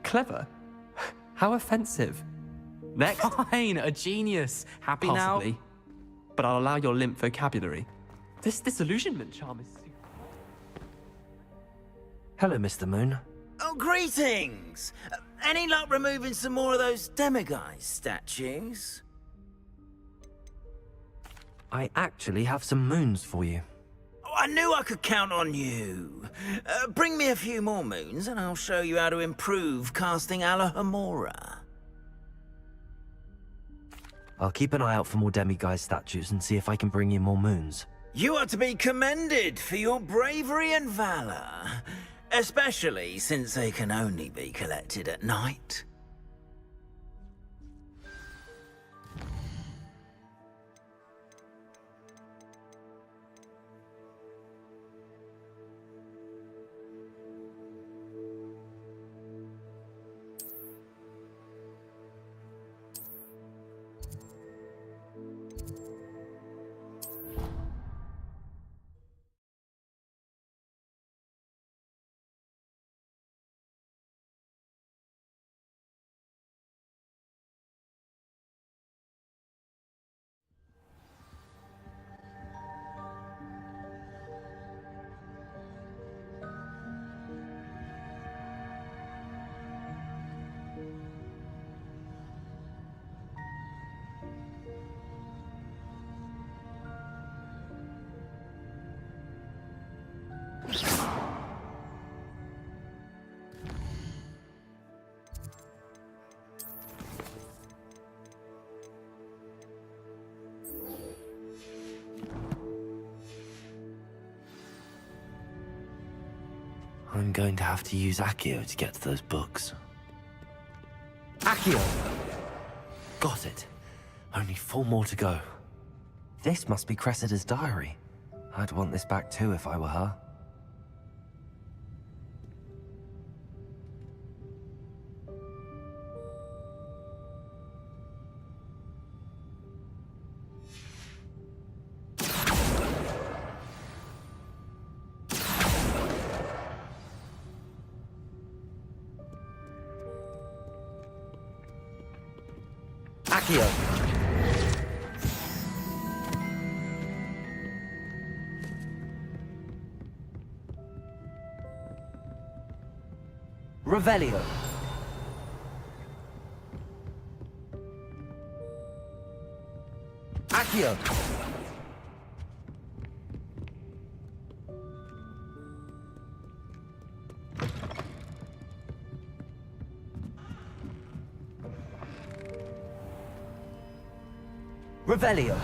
Clever? How offensive. Next. Fine, a genius. Happy Possibly. now? But I'll allow your limp vocabulary. This disillusionment charm is... Hello, Mr. Moon. Oh, greetings! Any luck removing some more of those demiguise statues? I actually have some moons for you. Oh, I knew I could count on you. Bring me a few more moons and I'll show you how to improve casting Alohomora. I'll keep an eye out for more demiguise statues and see if I can bring you more moons. You are to be commended for your bravery and valor. Especially since they can only be collected at night. I'm going to have to use Accio to get to those books. Accio! Got it. Only 4 more to go. This must be Cressida's diary. I'd want this back too if I were her. Accio! Revelio! Accio! Revelio!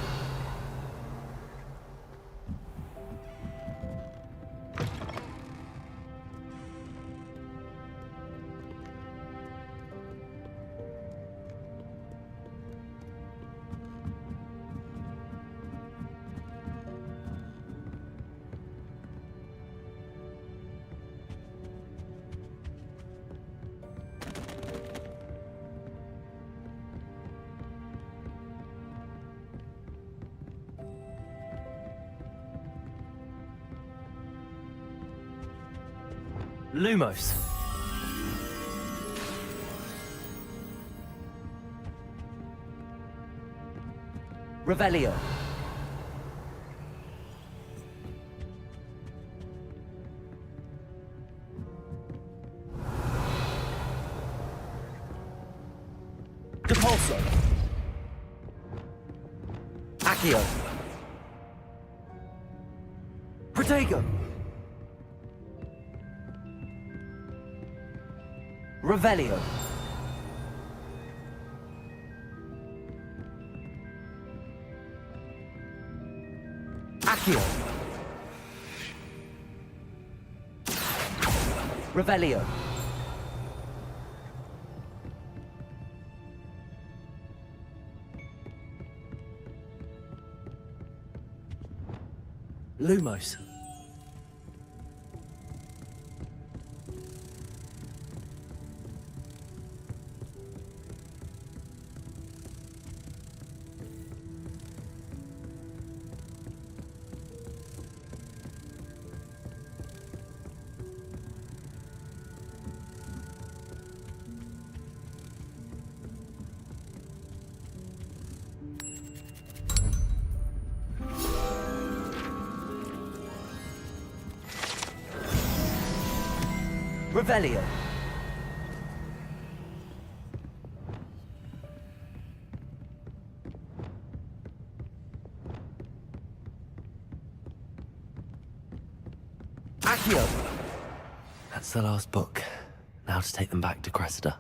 Lumos. Revelio. Depulso. Accio. Protego. Revelio. Accio. Revelio. Lumos. Revelio. Accio. That's the last book. Now to take them back to Cressida.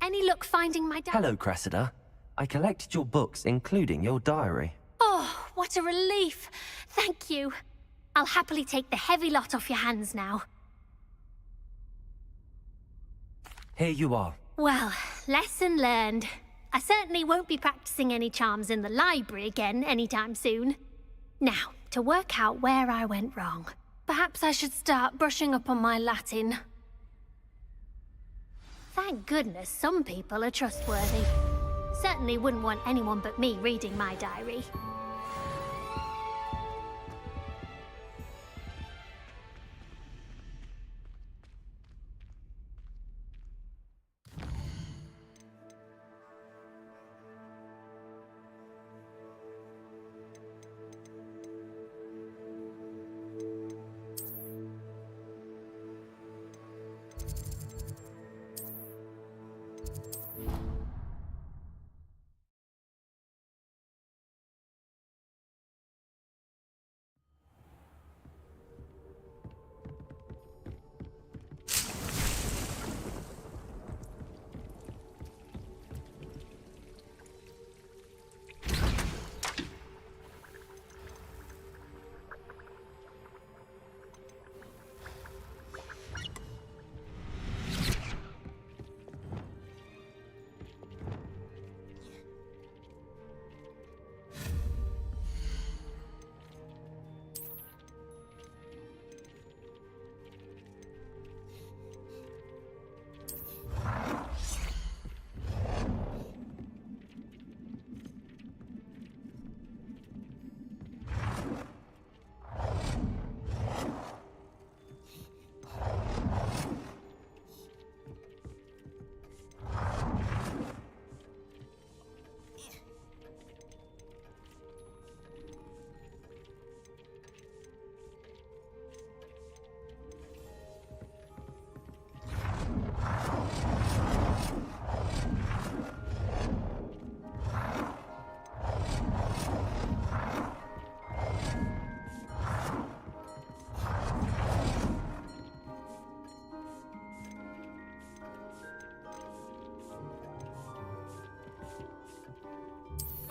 Any luck finding my Hello, Cressida. I collected your books, including your diary. Oh, what a relief. Thank you. I'll happily take the heavy lot off your hands now. Here you are. Well, lesson learned. I certainly won't be practicing any charms in the library again anytime soon. Now, to work out where I went wrong. Perhaps I should start brushing up on my Latin. Thank goodness some people are trustworthy. Certainly wouldn't want anyone but me reading my diary.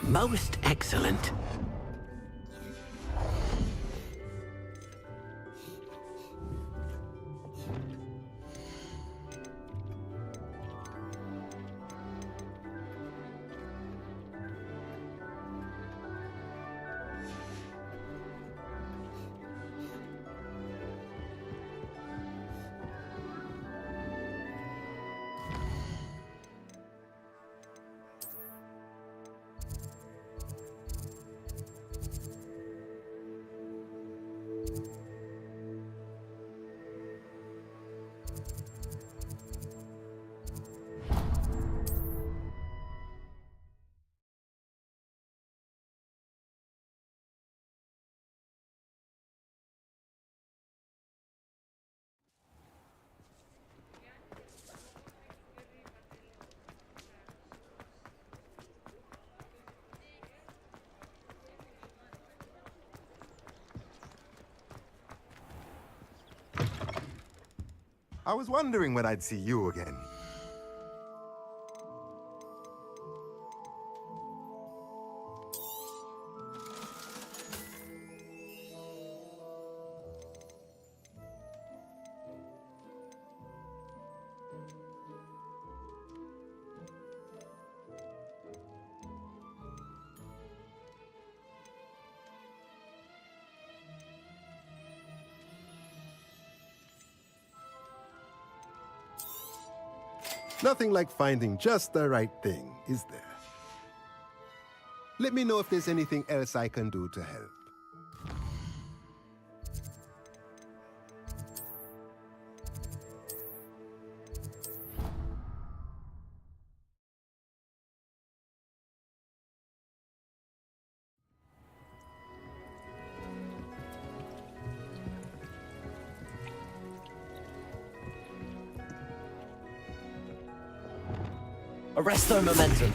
Most excellent. I was wondering when I'd see you again. Nothing like finding just the right thing, is there? Let me know if there's anything else I can do to help. Arresto momentum.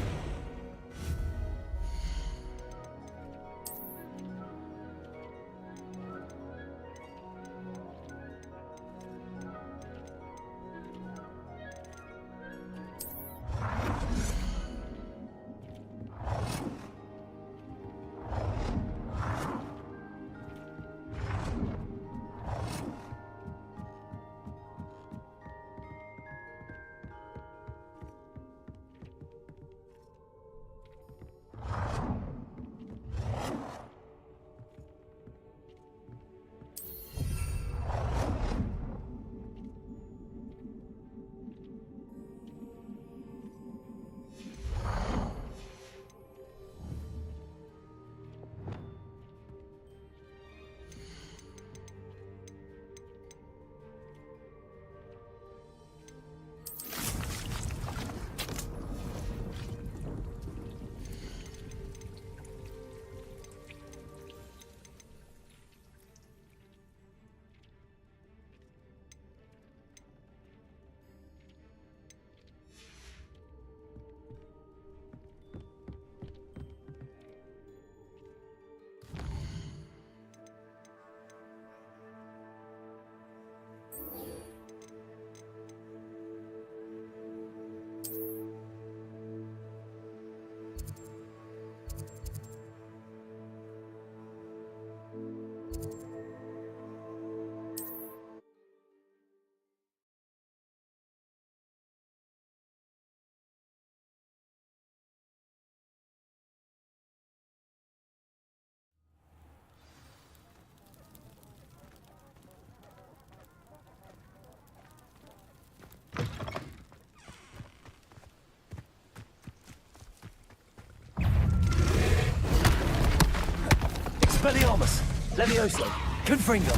Expelliarmus, Levioso, Confringo,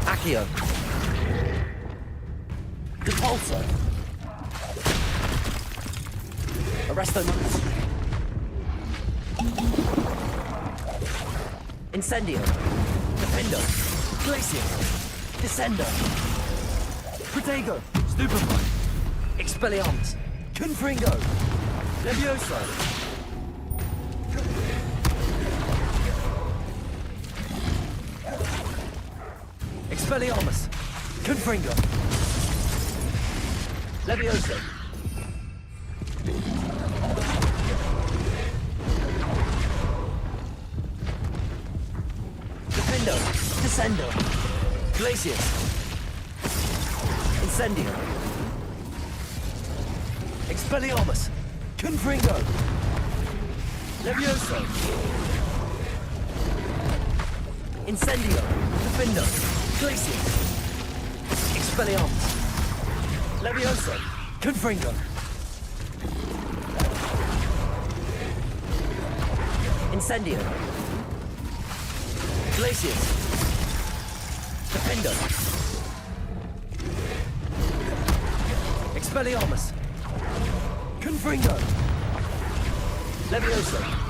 Accio, Depulso, Arresto Manus, Incendio, Defendo, Glacier, Descendo, Protego, Stupefy, Expelliarmus, Confringo, Levioso, Expelliarmus, Confringo, Levioso, Defendo, Descendo, Glacius, Incendio, Expelliarmus, Confringo, Levioso, Incendio, Defendo, Glacius, Expelliarmus, Levioso, Confringo, Incendio, Glacius, Defendo, Expelliarmus, Confringo, Levioso.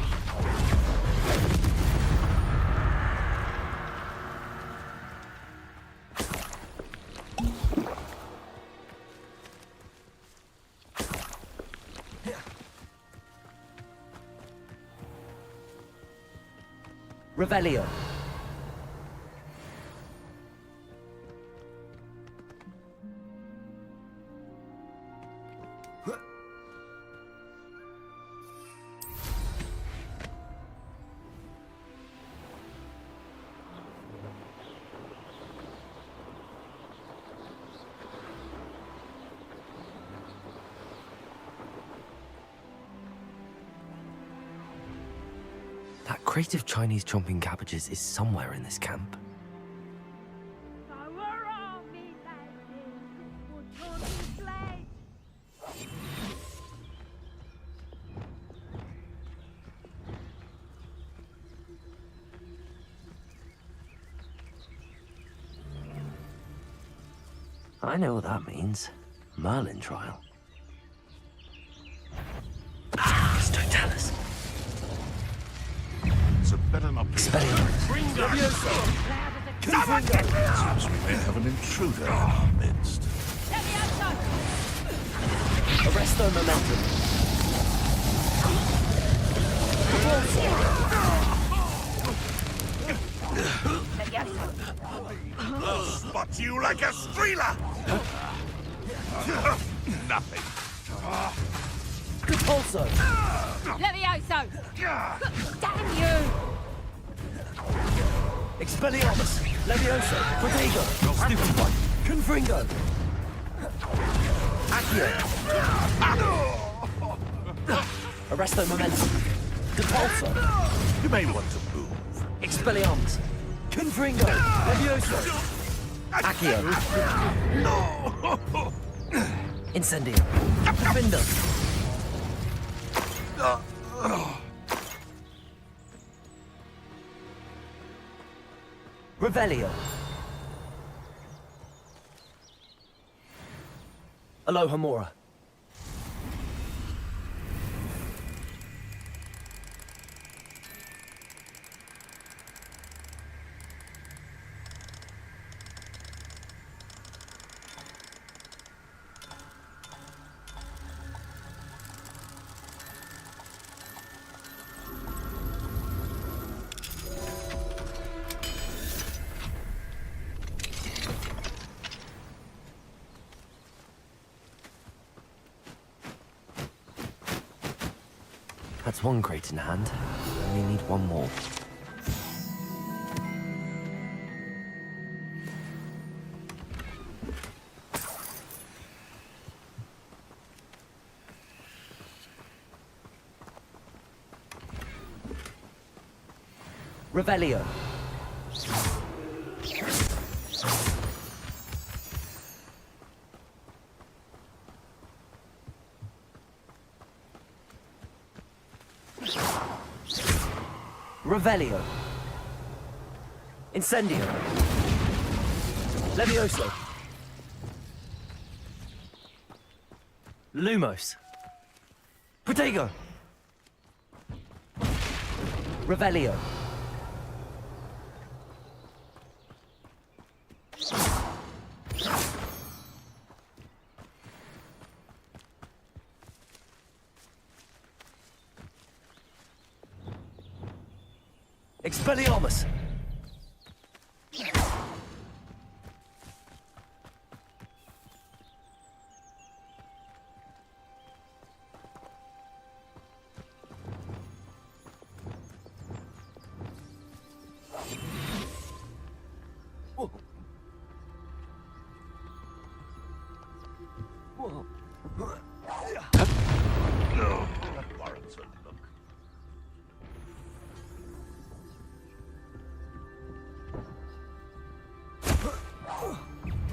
Revelio. That crate of Chinese chomping cabbages is somewhere in this camp. I know what that means. Merlin trial. Totalis. So better not be. Expelliarmus. Seems we may have an intruder in our midst. Arresto momentum. I'll spot you like a streeler! Nothing. Repulso. Levioso! Damn you! Expelliarmus. Levioso. Protego. Stupid one. Confringo. Accio. Arresto momentum. Repulso. You may want to move. Expelliarmus. Confringo. Levioso. Accio. Incendio. Defender. Revelio. Alohomora. That's one crate in hand. Only need one more. Revelio. Revelio. Incendio. Levioso. Lumos. Protego. Revelio. Expelliarmus! That warrants a look.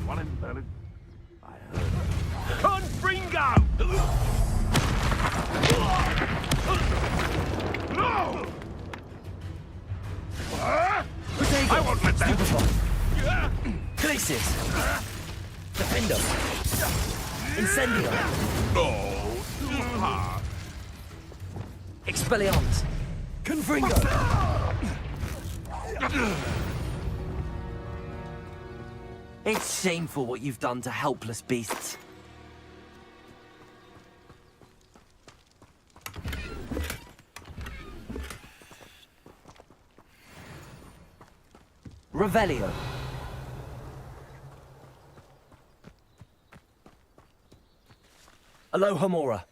One in Berlin. I heard. Confringo! No! I won't let that. Glacius! Defendo! Incendio! No, too hard. Expelliarmus! Confringo! It's shameful what you've done to helpless beasts. Revelio. Alohomora.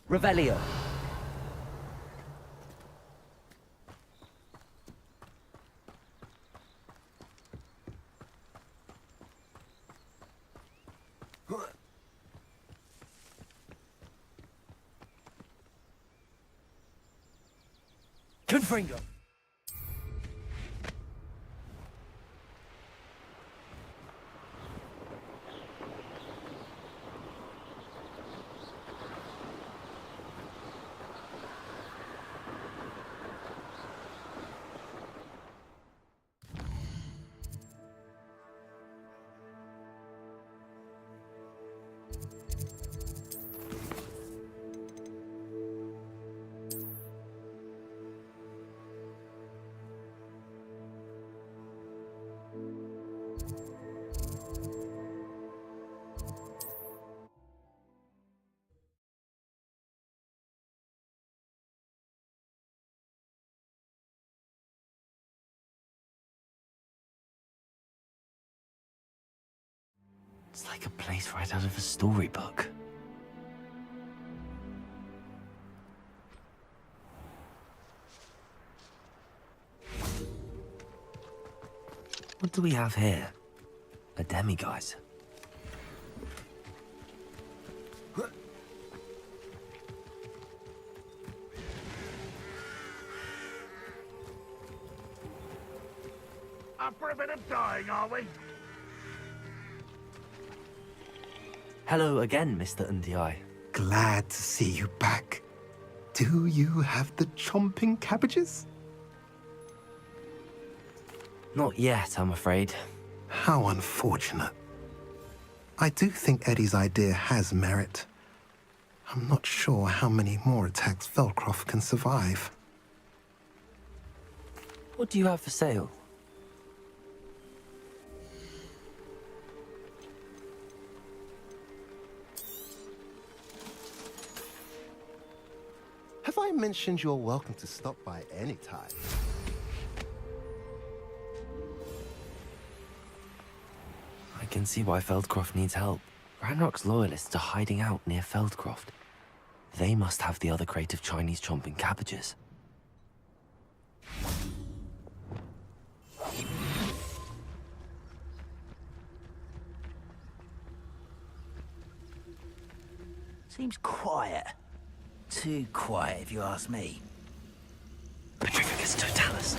Revelio. Confringo! It's like a place right out of a storybook. What do we have here? A demiguise. Up for a bit of dying, are we? Hello again, Mr. Undiai. Glad to see you back. Do you have the chomping cabbages? Not yet, I'm afraid. How unfortunate. I do think Eddie's idea has merit. I'm not sure how many more attacks Feldcroft can survive. What do you have for sale? Have I mentioned you're welcome to stop by any time? I can see why Feldcroft needs help. Ranrock's loyalists are hiding out near Feldcroft. They must have the other crate of Chinese chomping cabbages. Seems quiet. Too quiet, if you ask me. Petrificus totalis.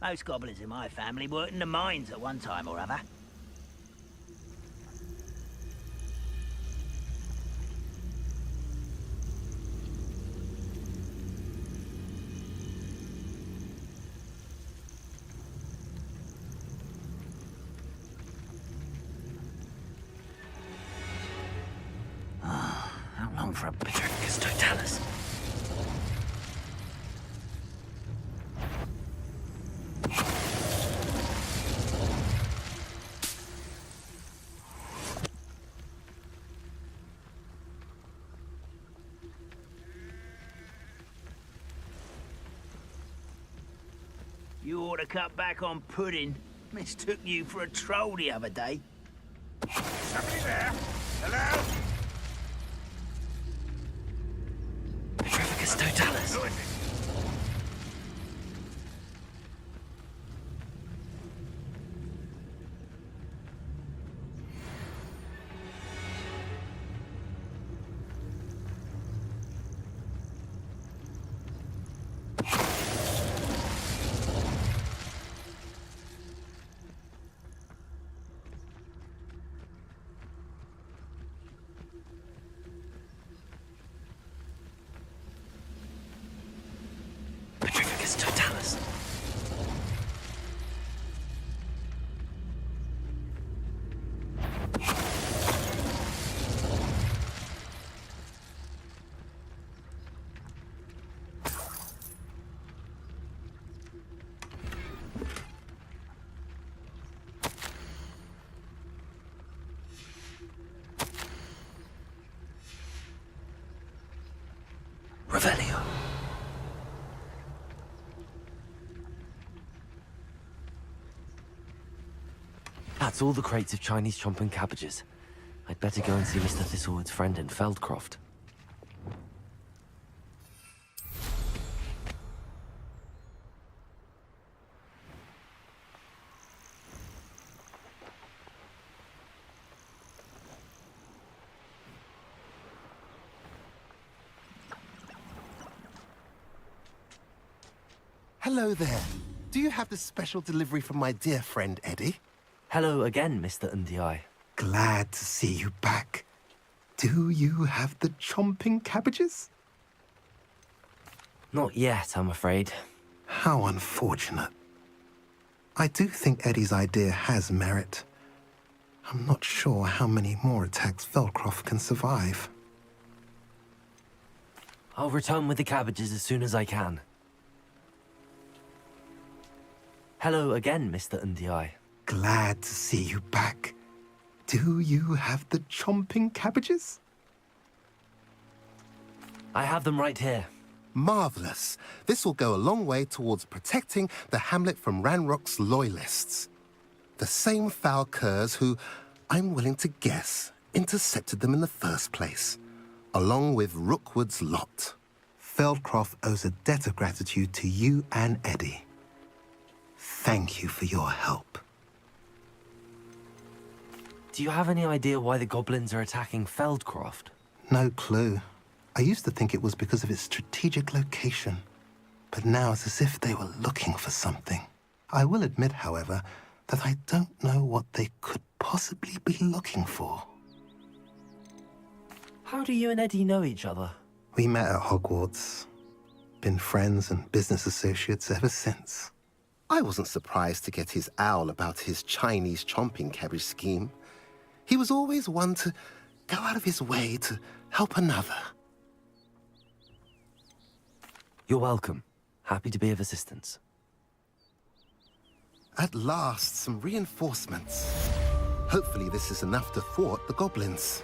Most goblins in my family worked in the mines at one time or other. How long for a Petrificus totalis. You ought to cut back on pudding. Mistook you for a troll the other day. Somebody there? Hello? Petrificus totalis. Who is it? Petrificus totalis. Revelio. That's all the crates of Chinese chomping cabbages. I'd better go and see Mr. Thistlewood's friend in Feldcroft. Hello there. Do you have this special delivery from my dear friend Eddie? Hello again, Mr. Ndi. Glad to see you back. Do you have the chomping cabbages? Not yet, I'm afraid. How unfortunate. I do think Eddie's idea has merit. I'm not sure how many more attacks Feldcroft can survive. I'll return with the cabbages as soon as I can. Hello again, Mr. Ndi. Glad to see you back. Do you have the chomping cabbages? I have them right here. Marvelous. This will go a long way towards protecting the hamlet from Ranrock's loyalists. The same foul curs who, I'm willing to guess, intercepted them in the first place, along with Rookwood's lot. Feldcroft owes a debt of gratitude to you and Eddie. Thank you for your help. Do you have any idea why the goblins are attacking Feldcroft? No clue. I used to think it was because of its strategic location, but now it's as if they were looking for something. I will admit, however, that I don't know what they could possibly be looking for. How do you and Eddie know each other? We met at Hogwarts. Been friends and business associates ever since. I wasn't surprised to get his owl about his Chinese chomping cabbage scheme. He was always one to go out of his way to help another. You're welcome. Happy to be of assistance. At last, some reinforcements. Hopefully this is enough to thwart the goblins.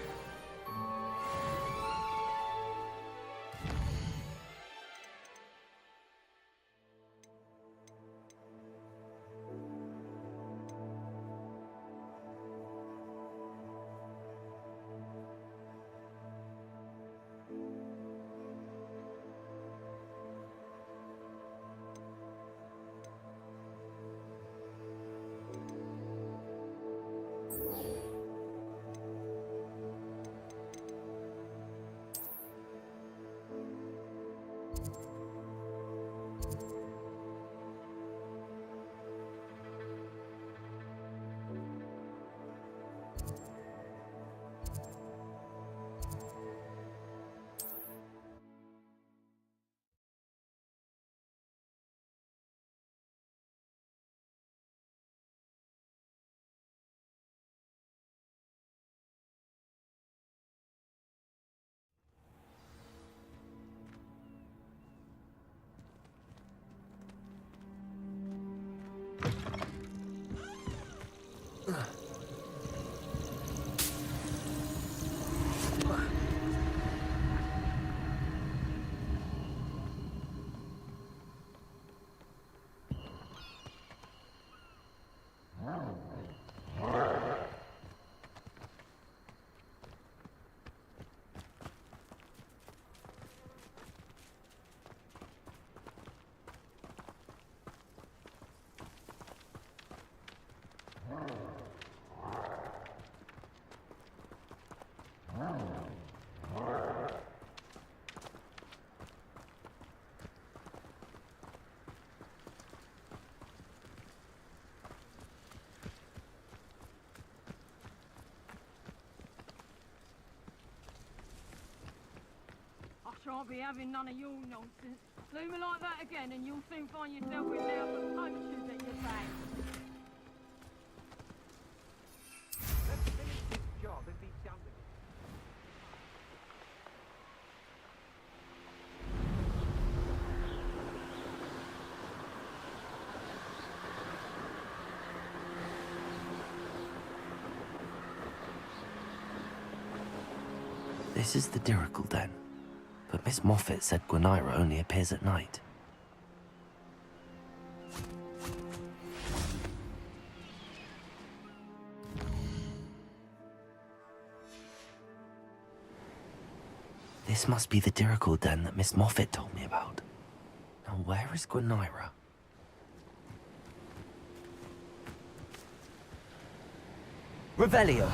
Shan't be having none of your nonsense. Leave me like that again and you'll soon find yourself with nothing but punches at your back. Let's finish this job and be done with it. This is the Dirical Den. But Miss Moffat said Gwynaira only appears at night. This must be the Dirical Den that Miss Moffat told me about. Now where is Gwynaira? Revelio!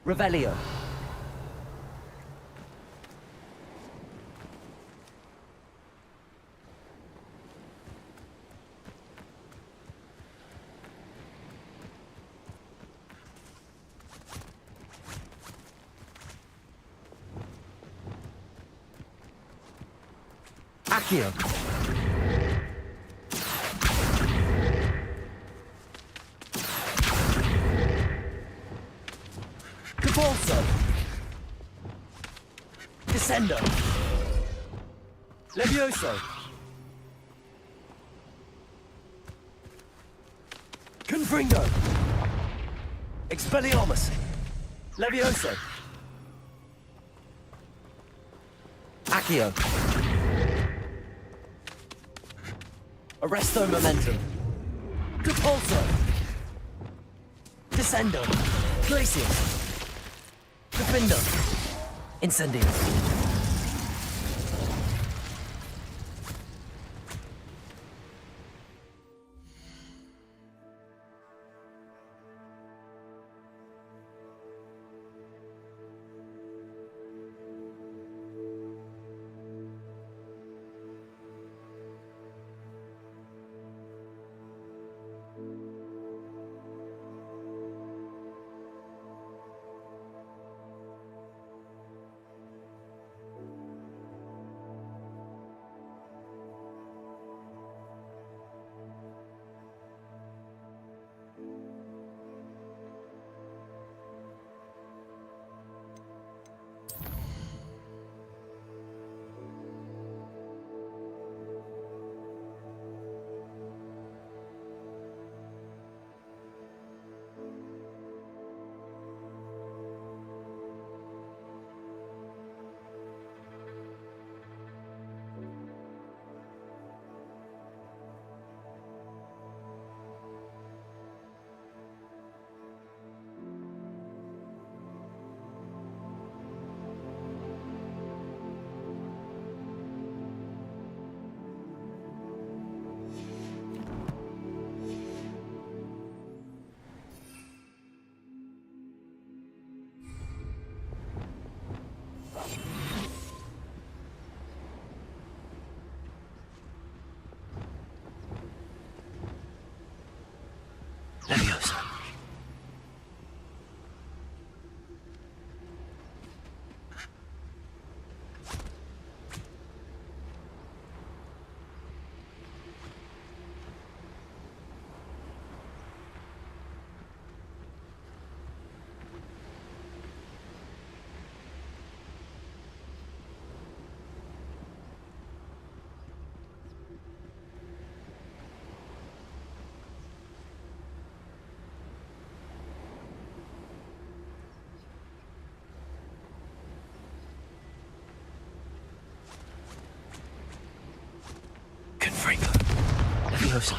Revelio. Accio. Capolso. Descendo. Levioso. Confringo. Expelliarmus. Levioso. Accio. Arresto momentum. Capolso. Descendo. Glacius. Defender. Incendio. Levioso. Confringo. Levioso.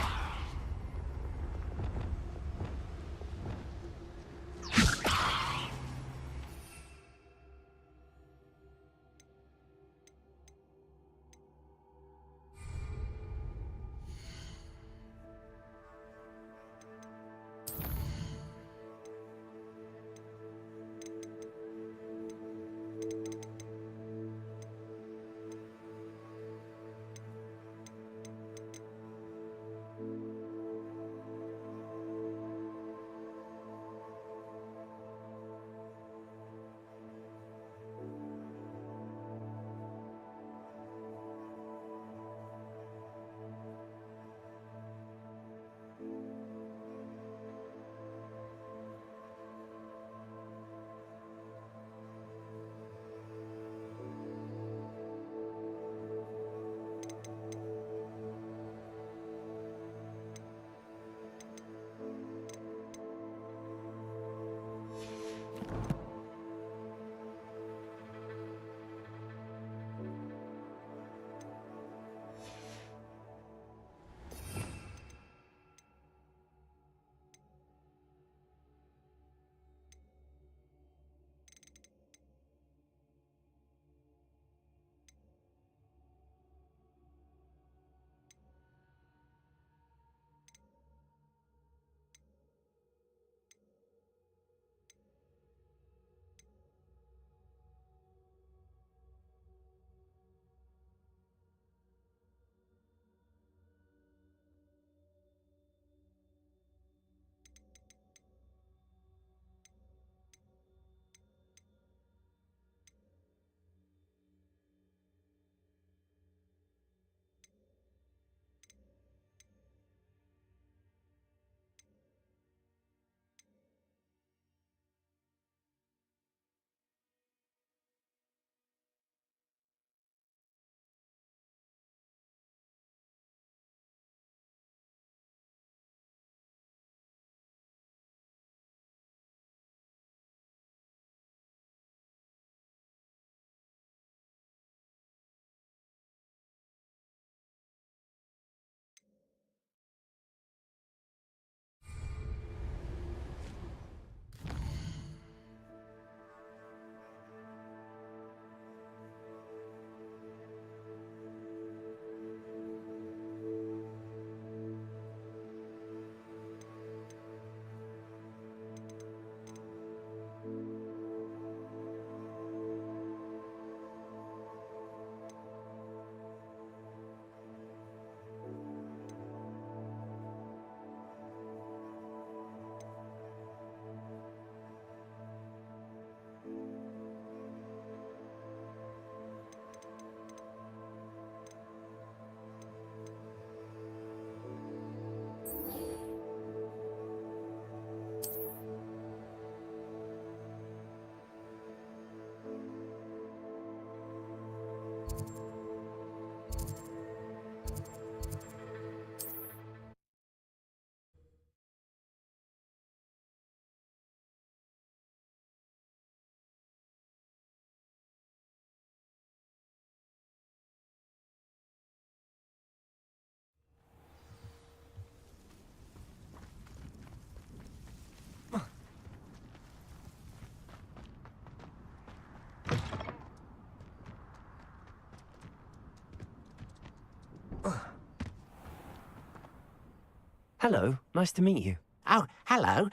Hello, nice to meet you. Oh, hello.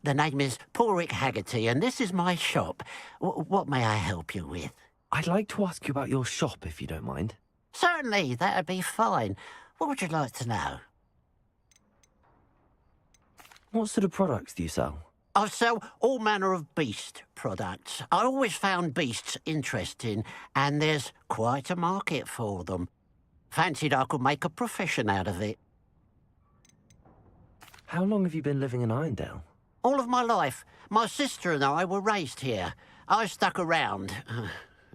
The name is Porrick Haggerty, and this is my shop. What may I help you with? I'd like to ask you about your shop, if you don't mind. Certainly, that'd be fine. What would you like to know? What sort of products do you sell? I sell all manner of beast products. I always found beasts interesting, and there's quite a market for them. Fancied I could make a profession out of it. How long have you been living in Irondale? All of my life. My sister and I were raised here. I stuck around.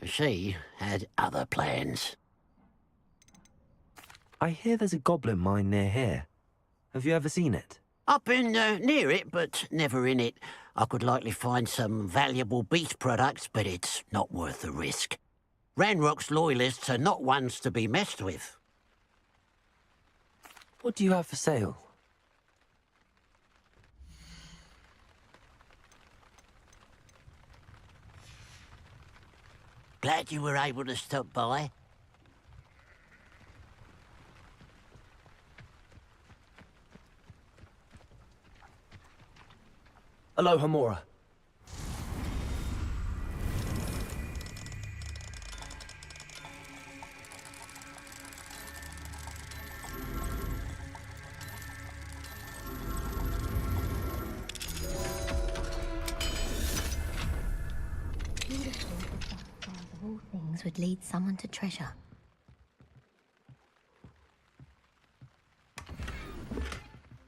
She had other plans. I hear there's a goblin mine near here. Have you ever seen it? I've been near it, but never in it. I could likely find some valuable beast products, but it's not worth the risk. Ranrock's loyalists are not ones to be messed with. What do you have for sale? Glad you were able to stop by. Aloha Mora. All things would lead someone to treasure.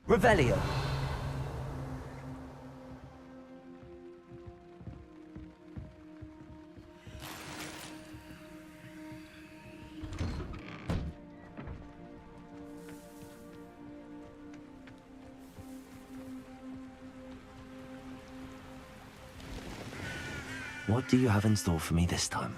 Revelio. What do you have in store for me this time?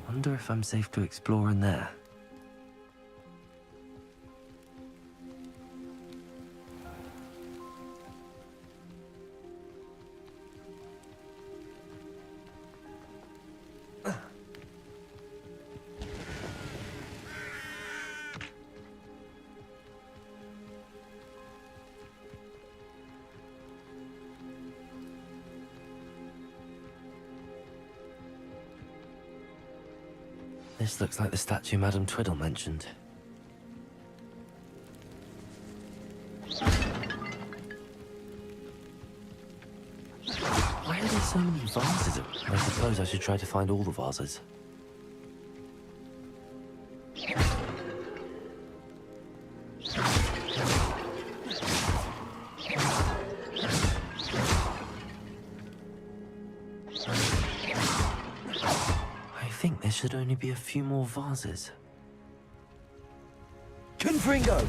Wonder if I'm safe to explore in there. This looks like the statue Madame Twiddle mentioned. Why are there so many vases? I suppose I should try to find all the vases. I think there should only be a few more vases. Confringo!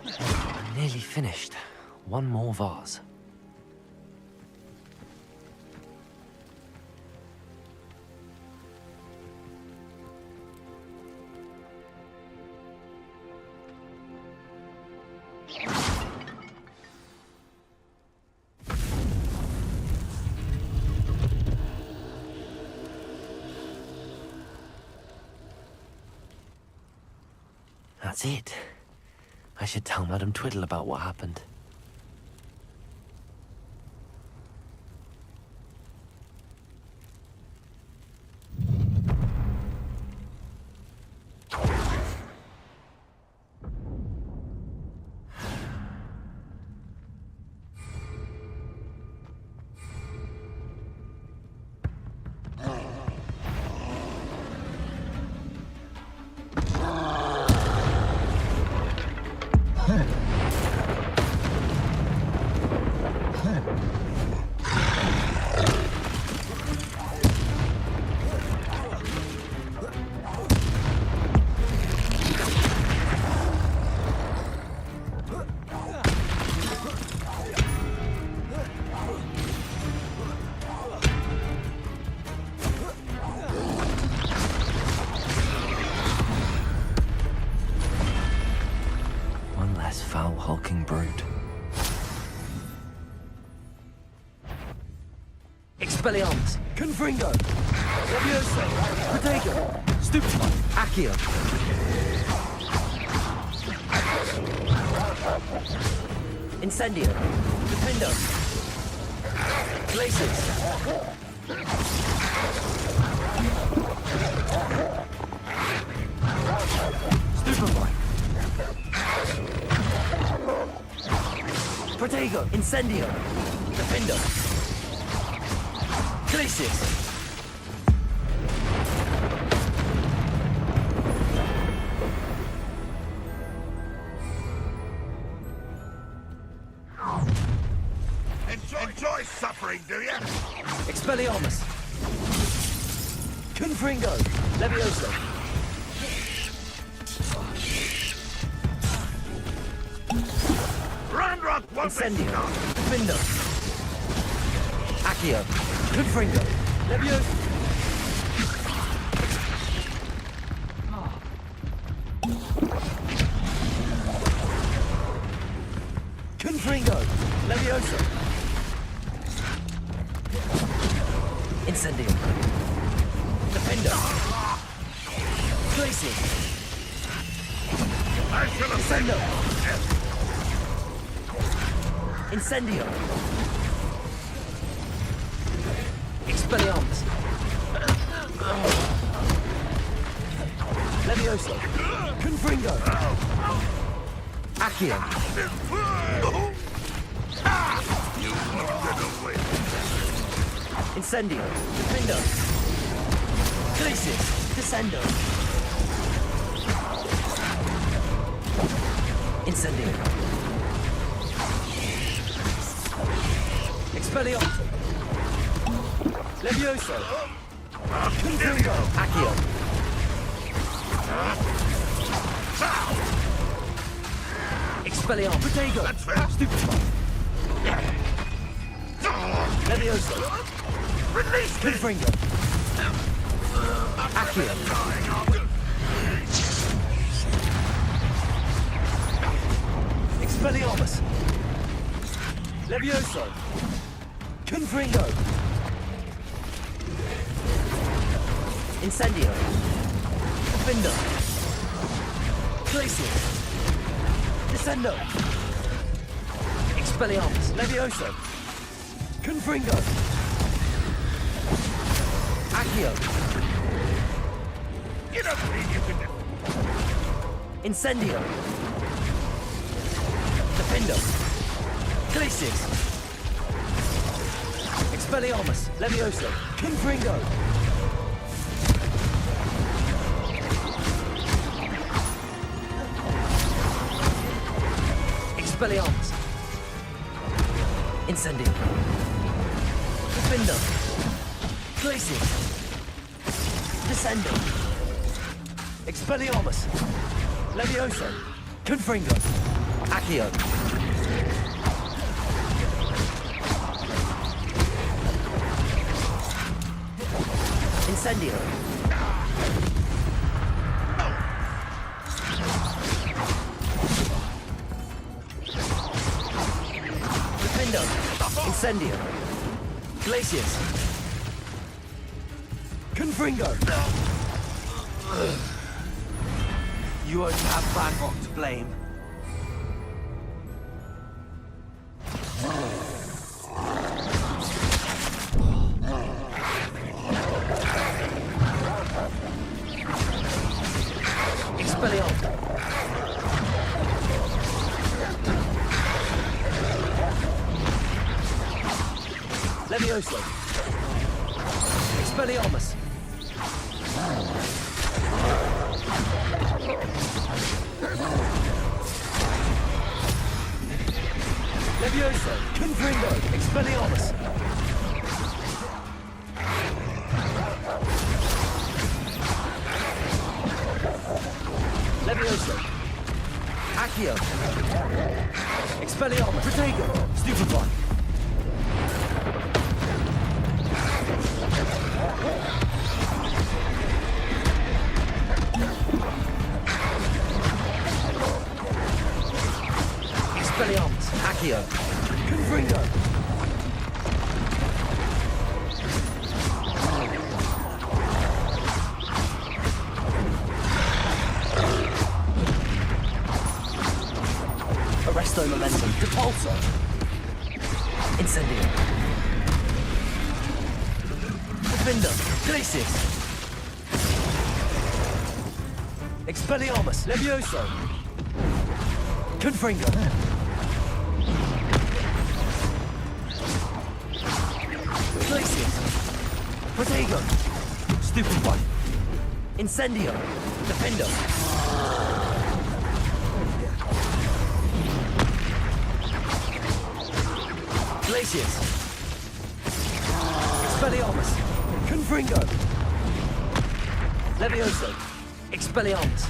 I'm nearly finished. One more vase. That's it. I should tell Madame Twiddle about what happened. Foul, hulking brood. Expelliarmus! Confringo! Levioso! Protego! Stupefy! Accio! Incendio! Defendo! Glacius! Stupefy! Protego! Incendio! Defendo! Glacius! Enjoy suffering, do you? Expelliarmus! Confringo! Levioso! Incendio! Defendo! Accio! Confringo! Levioso! Confringo! Levioso! Incendio! Defendo! Glacius! Defendo! Incendio. Expelliarmus. Levioso. Confringo. Accio. Incendio. Defendo. Glacius. Descendo. Incendio. Expelliarmus. Levioso. Confringo. Accio. Expelliarmus. Protego. Stupefy. Levioso. Release Confringo. Accio. Expelliarmus. Levioso. Confringo. Incendio. Defendo. Glacius. Descendo. Expelliarmus. Levioso. Confringo. Accio. You don't think you can... Incendio. Defendo. Glacius. Expelliarmus. Levioso. Confringo. Expelliarmus. Incendio. Defendo. Glacius. Descendo. Expelliarmus. Levioso. Confringo. Accio. Incendio. Defendo. Incendio. Glacius. Confringo. You won't have Ranrock to blame. Expelliarmus. Levioso. Expelliarmus. Levioso. Confringo. Expelliarmus. Levioso. Accio. Expelliarmus. Protego. Stupefy. Expelliarmus. Accio. Confringo. Arresto momentum. Depulso. Incendio. Defendo. Glacius. Expelliarmus. Levioso. Confringo. Glacius. Protego. Stupefy. Incendio. Defendo. Glacius. Expelliarmus. Confringo. Levioso. Expelliarmus.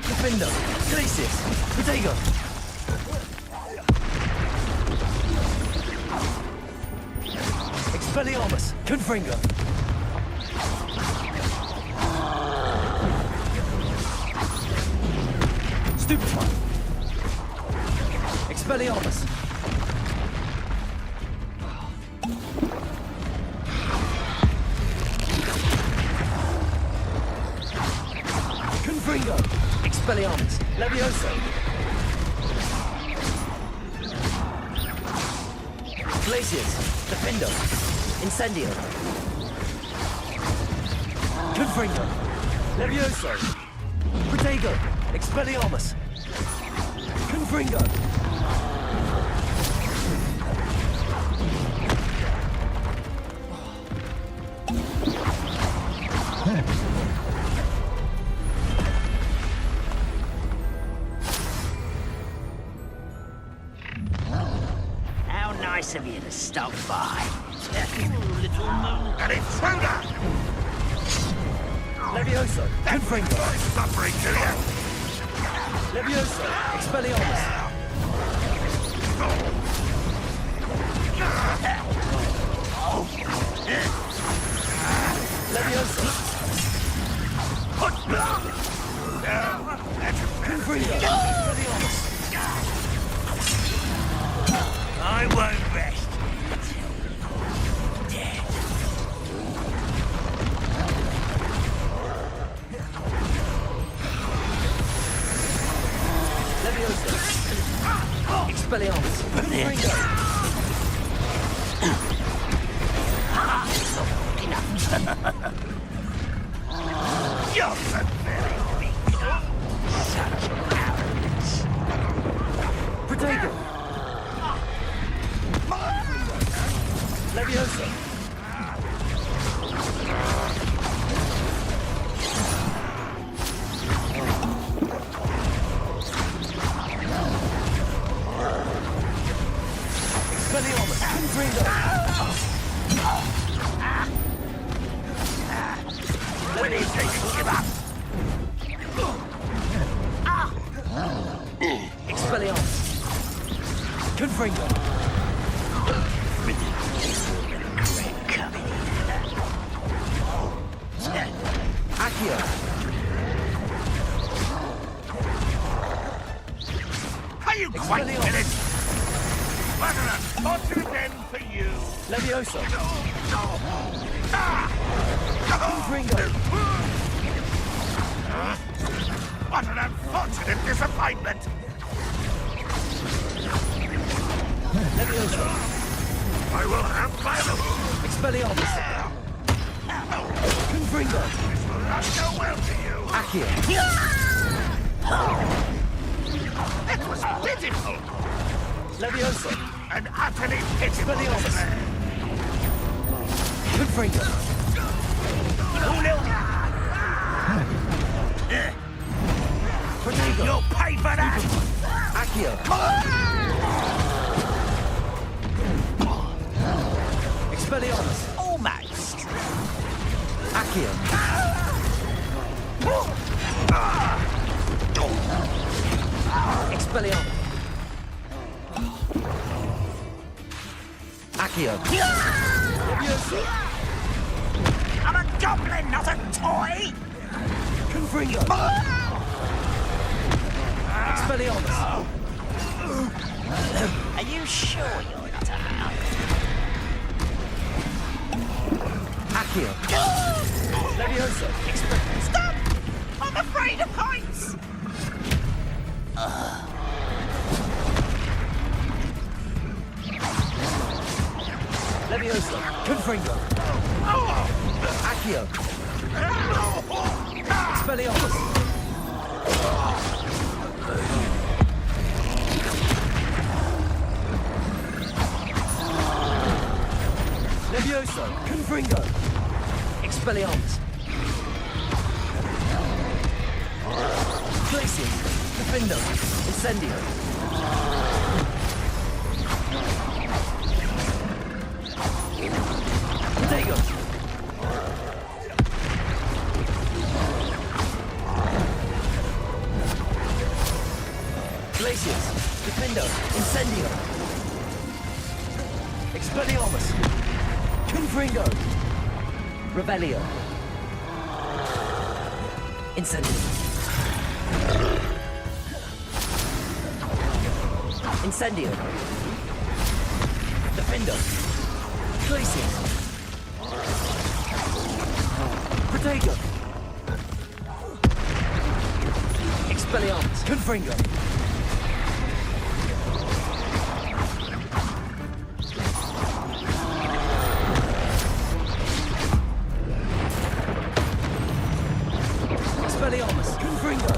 Defendo. Glacius. Protego. Expelliarmus. Confringo. Stupefy. Expelliarmus. Confringo. Expelliarmus. Levioso. Glacius. Defendo. Incendio. Confringo. Levioso. Protego. Expelliarmus. Confringo. How nice of you to stop by. Little moon. An intruder! Levioso. Confringo. Suffering, Killian! Levioso. Expelliarmus. Levioso. Confringo. Expelliarmus. I won't rest until you're dead. Levioso. Expelliarmus. Confringo. You're so very weak. Such arrogance. Protego. Levioso. Expelliarmus. Confringo. When do you think you give up? Expelliarmus. Confringo. Accio. Are you quite finished? What an unfortunate end for you. Levioso. Confringo. What an unfortunate disappointment. Levioso. I will have my look. Expelliarmus. Confringo. This will not go well for you. Accio. It was pitiful. Levioso. And utterly pitiful. Expelliarmus. Confringo. Protego. You'll pay for that. Accio. Expelliarmus. Almost. Accio. Expelliarmus. Accio. Levioso. I'm a goblin, not a toy. Confringo. Expelliarmus. Are you sure you're not a hound? Accio. Levioso. Stop! I'm afraid of heights. Levioso. Confringo. Accio. Expelliarmus. Levioso. Confringo. Expelliarmus. Glacius. Defendo. Incendio. Protego. Glacius. Defendo. Incendio. Expelliarmus. Confringo. Revelio. Incendio. Incendio. Defendo. Glacius. Protego. Expelliarmus! Confringo! Expelliarmus! Confringo!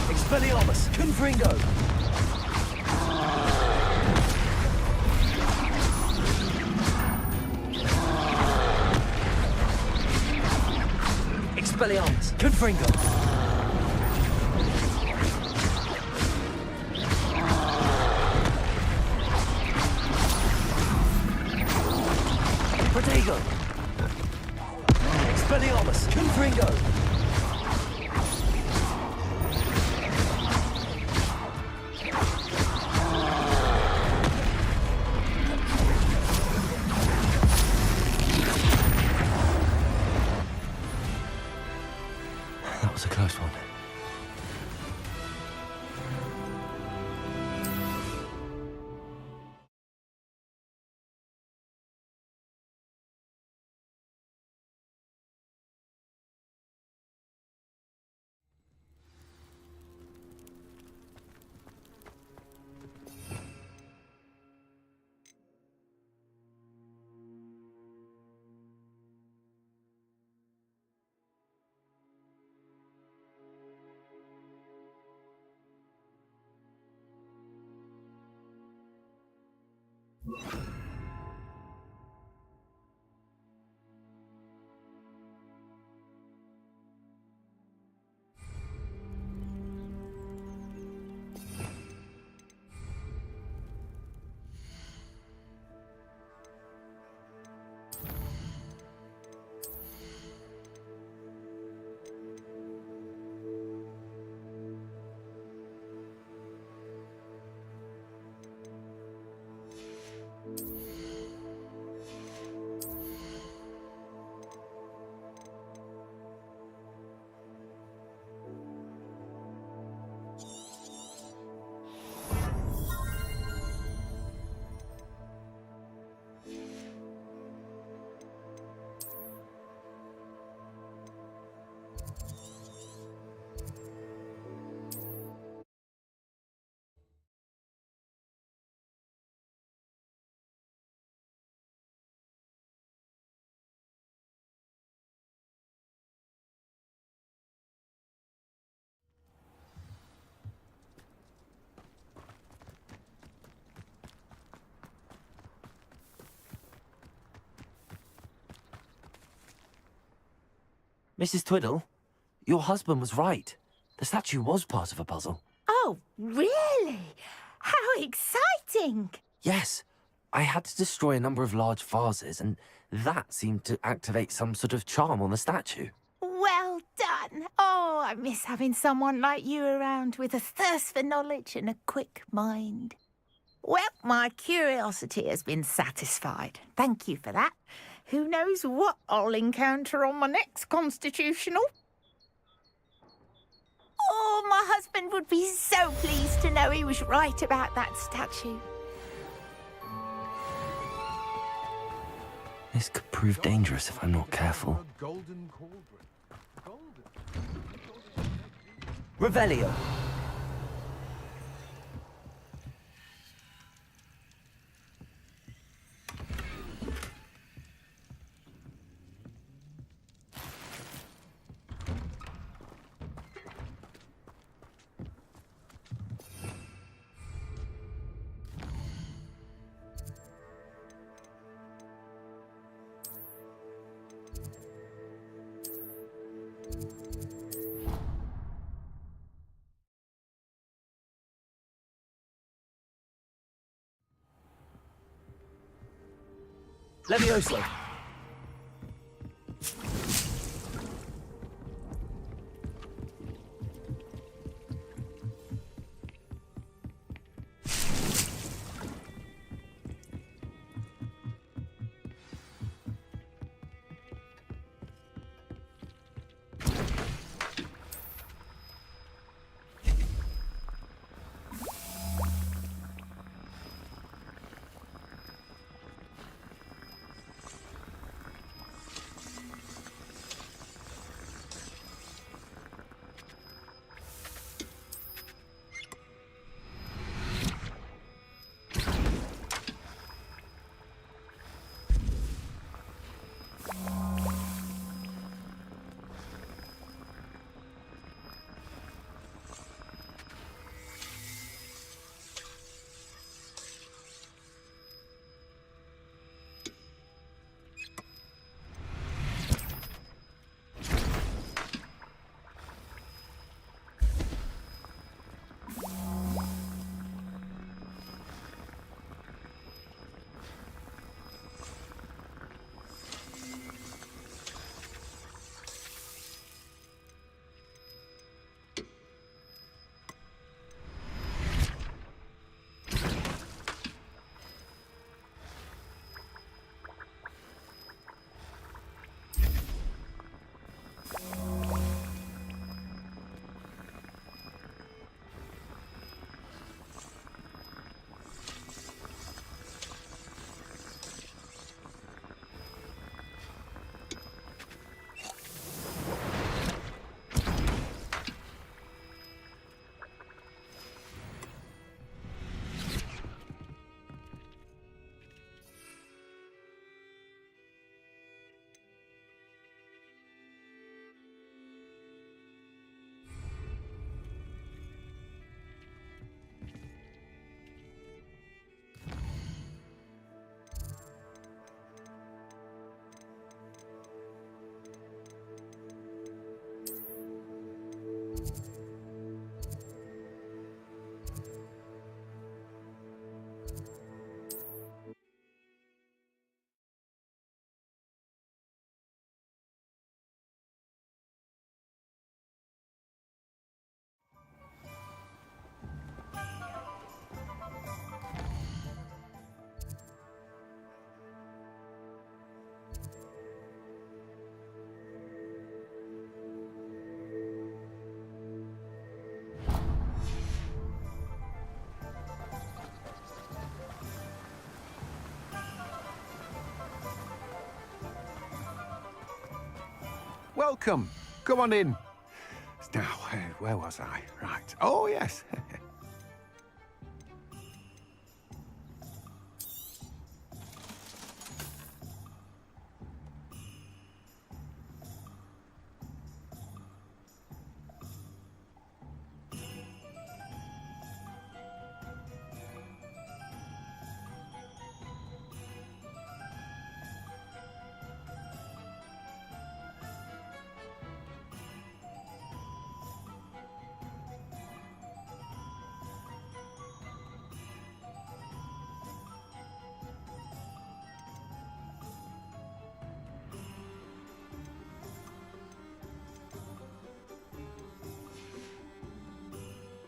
Expelliarmus! Confringo! Expelliarmus! Confringo! Protego! Expelliarmus! Confringo! That was a close one. Mrs. Twiddle, your husband was right. The statue was part of a puzzle. Oh, really? How exciting! Yes, I had to destroy a number of large vases, and that seemed to activate some sort of charm on the statue. Well done. Oh, I miss having someone like you around with a thirst for knowledge and a quick mind. Well, my curiosity has been satisfied. Thank you for that. Who knows what I'll encounter on my next constitutional? Oh, my husband would be so pleased to know he was right about that statue. This could prove dangerous if I'm not careful. Revelio. Levioso. welcome. Come on in. Now, where was I? Right. Oh, yes.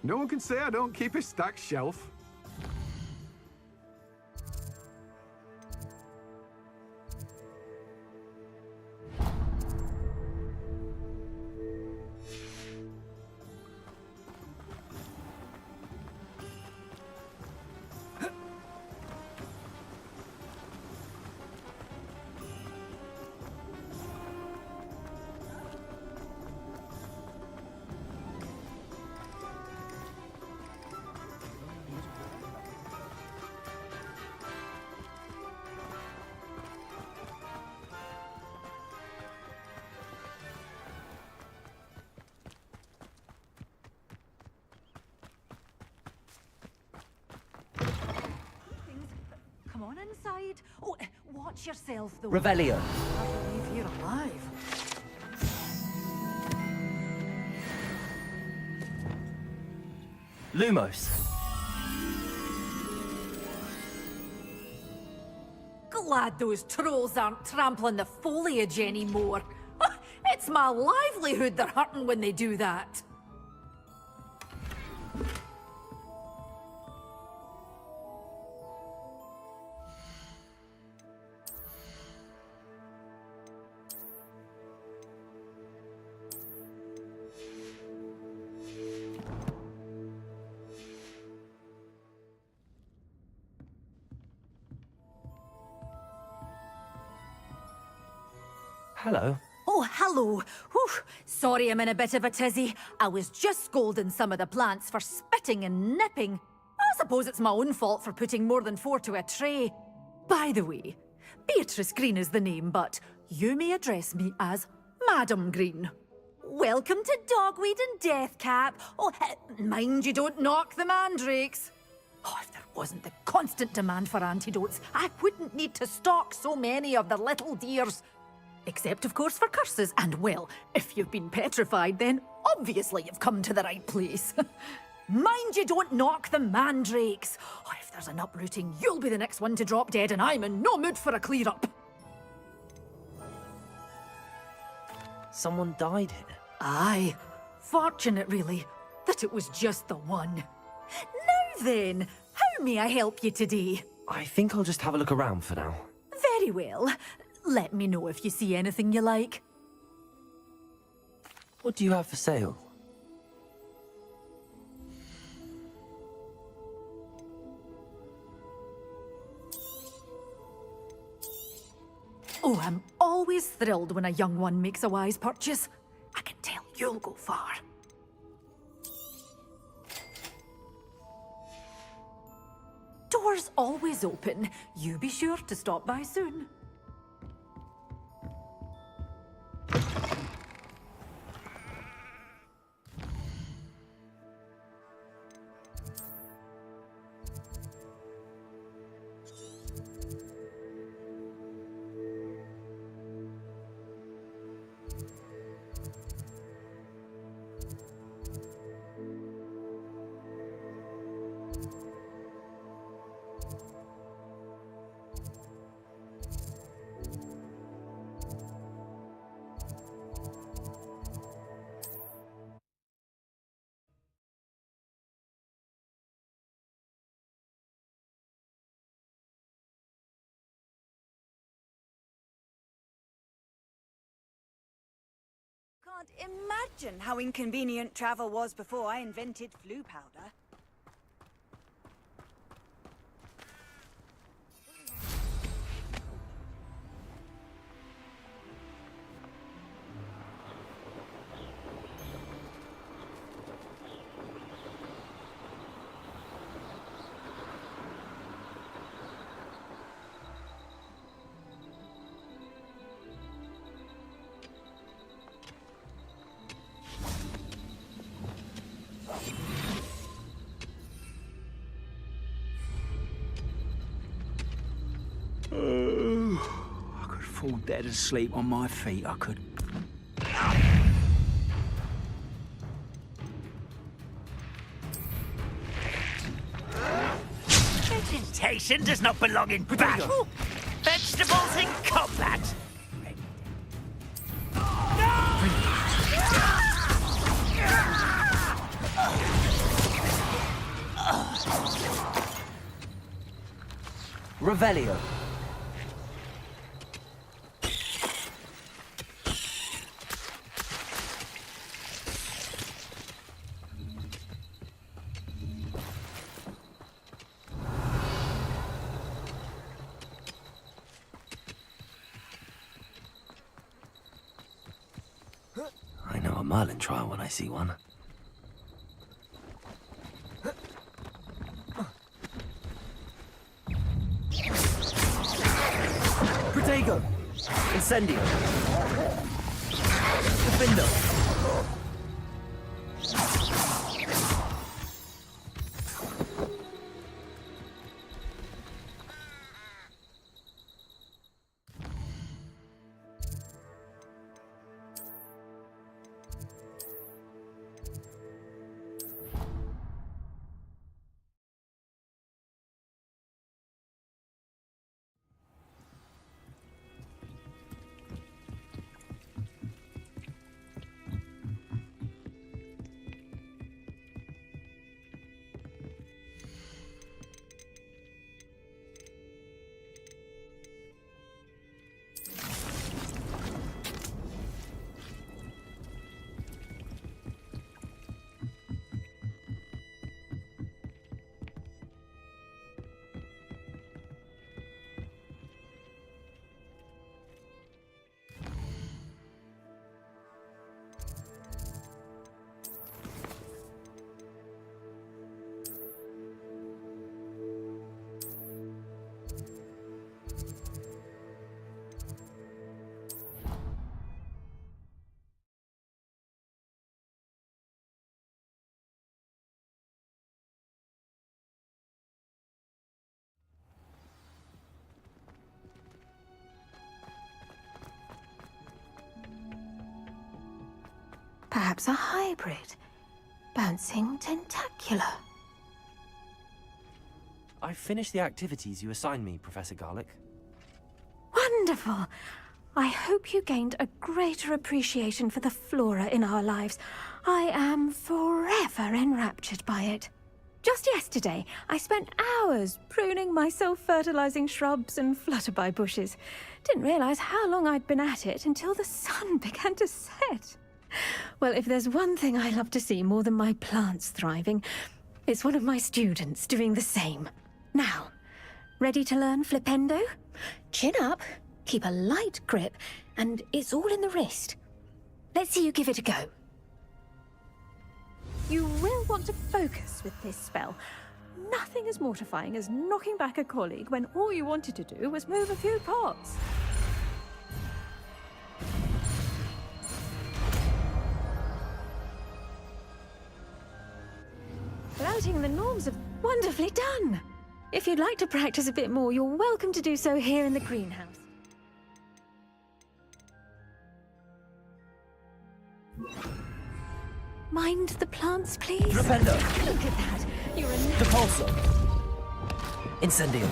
No one can say I don't keep a stacked shelf. Come on inside. Oh, watch yourself, though. Revelio. I believe you're alive. Lumos. Glad those trolls aren't trampling the foliage anymore. It's my livelihood they're hurting when they do that. Hello. Oh, hello. Whew. Sorry I'm in a bit of a tizzy. I was just scolding some of the plants for spitting and nipping. I suppose it's my own fault for putting more than 4 to a tray. By the way, Beatrice Green is the name, but you may address me as Madam Green. Welcome to Dogweed and Deathcap. Oh, mind you don't knock the mandrakes. Oh, if there wasn't the constant demand for antidotes, I wouldn't need to stock so many of the little dears. Except, of course, for curses. And, well, if you've been petrified, then obviously you've come to the right place. Mind you don't knock the mandrakes. Oh, if there's an uprooting, you'll be the next one to drop dead, and I'm in no mood for a clear-up. Someone died here. Aye. Fortunate, really, that it was just the one. Now then, how may I help you today? I think I'll just have a look around for now. Very well. Let me know if you see anything you like. What do you have for sale? Oh, I'm always thrilled when a young one makes a wise purchase. I can tell you'll go far. Doors always open. You be sure to stop by soon. Can't imagine how inconvenient travel was before I invented flu powder. fall dead asleep on my feet, I could. Vegetation does not belong in battle. Vegetables in combat. Revelio. I know a Merlin trial when I see one. Protego! Incendio! Defendo! Perhaps a hybrid. Bouncing tentacular. I've finished the activities you assigned me, Professor Garlick. Wonderful! I hope you gained a greater appreciation for the flora in our lives. I am forever enraptured by it. Just yesterday, I spent hours pruning my self-fertilizing shrubs and flutterby bushes. Didn't realize how long I'd been at it until the sun began to set. Well, if there's one thing I love to see more than my plants thriving, it's one of my students doing the same. Now, ready to learn flipendo? Chin up, keep a light grip, and it's all in the wrist. Let's see you give it a go. You will want to focus with this spell. Nothing as mortifying as knocking back a colleague when all you wanted to do was move a few pots. Flouting the norms are wonderfully done. If you'd like to practice a bit more, you're welcome to do so here in the greenhouse. Mind the plants, please. Rependo. Look at that. You're a Depulso. Incendio.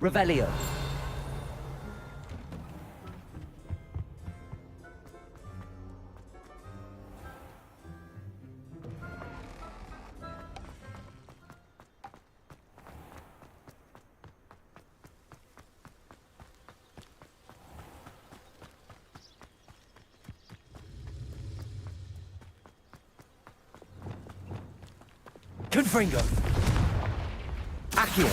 Revelio. Confringo. Accio.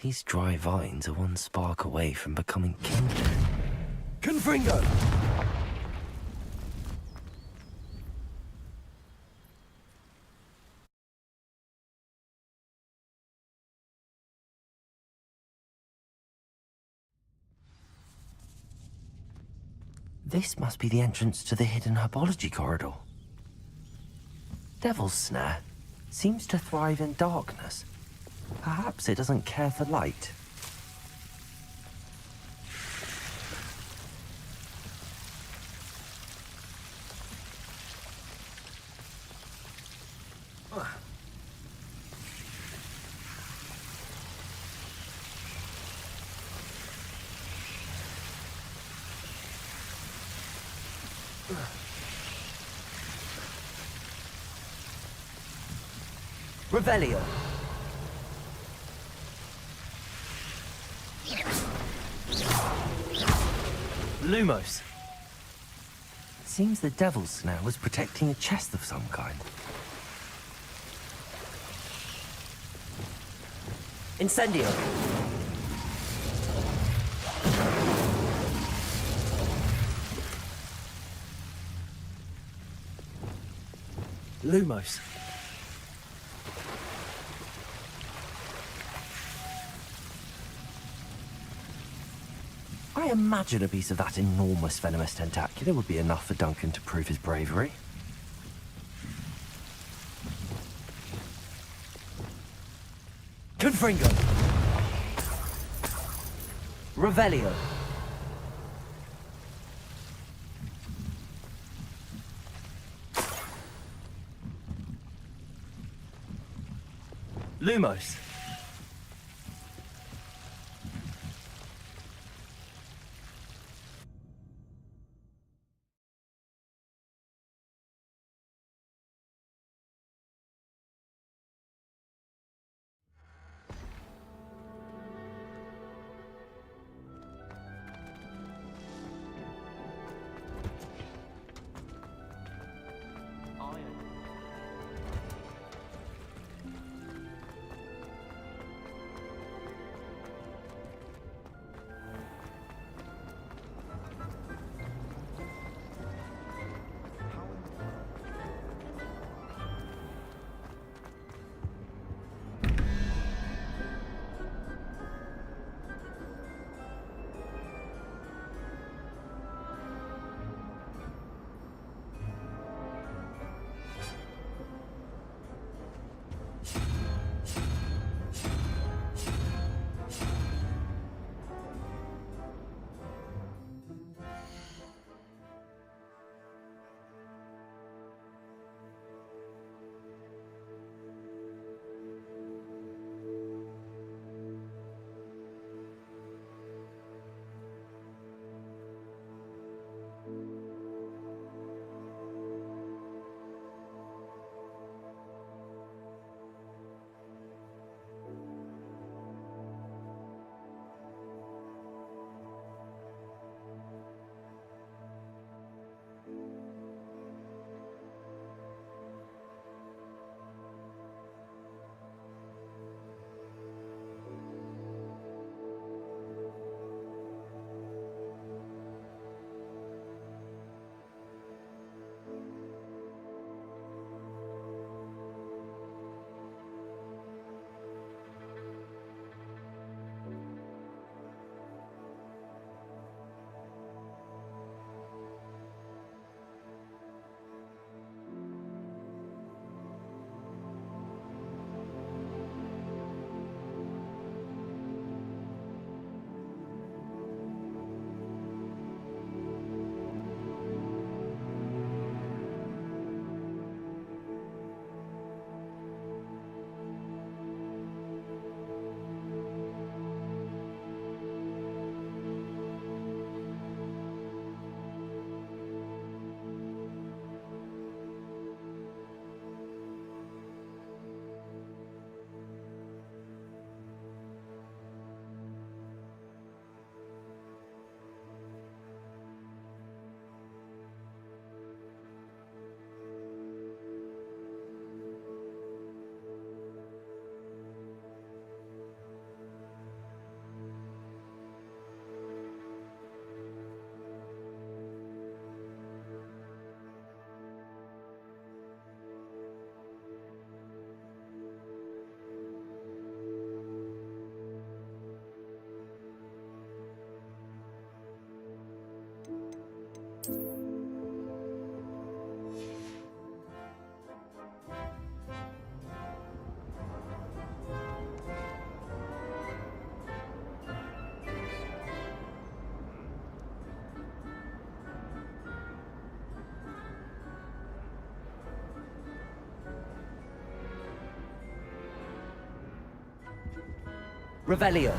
These dry vines are one spark away from becoming kindred. Confringo. This must be the entrance to the hidden herbology corridor. Devil's Snare seems to thrive in darkness. Perhaps it doesn't care for light. Revelio. Lumos. Seems the Devil's Snare was protecting a chest of some kind. Incendio. Lumos. I imagine a piece of that enormous venomous tentacular would be enough for Duncan to prove his bravery. Confringo. Revelio. Lumos. Revelio.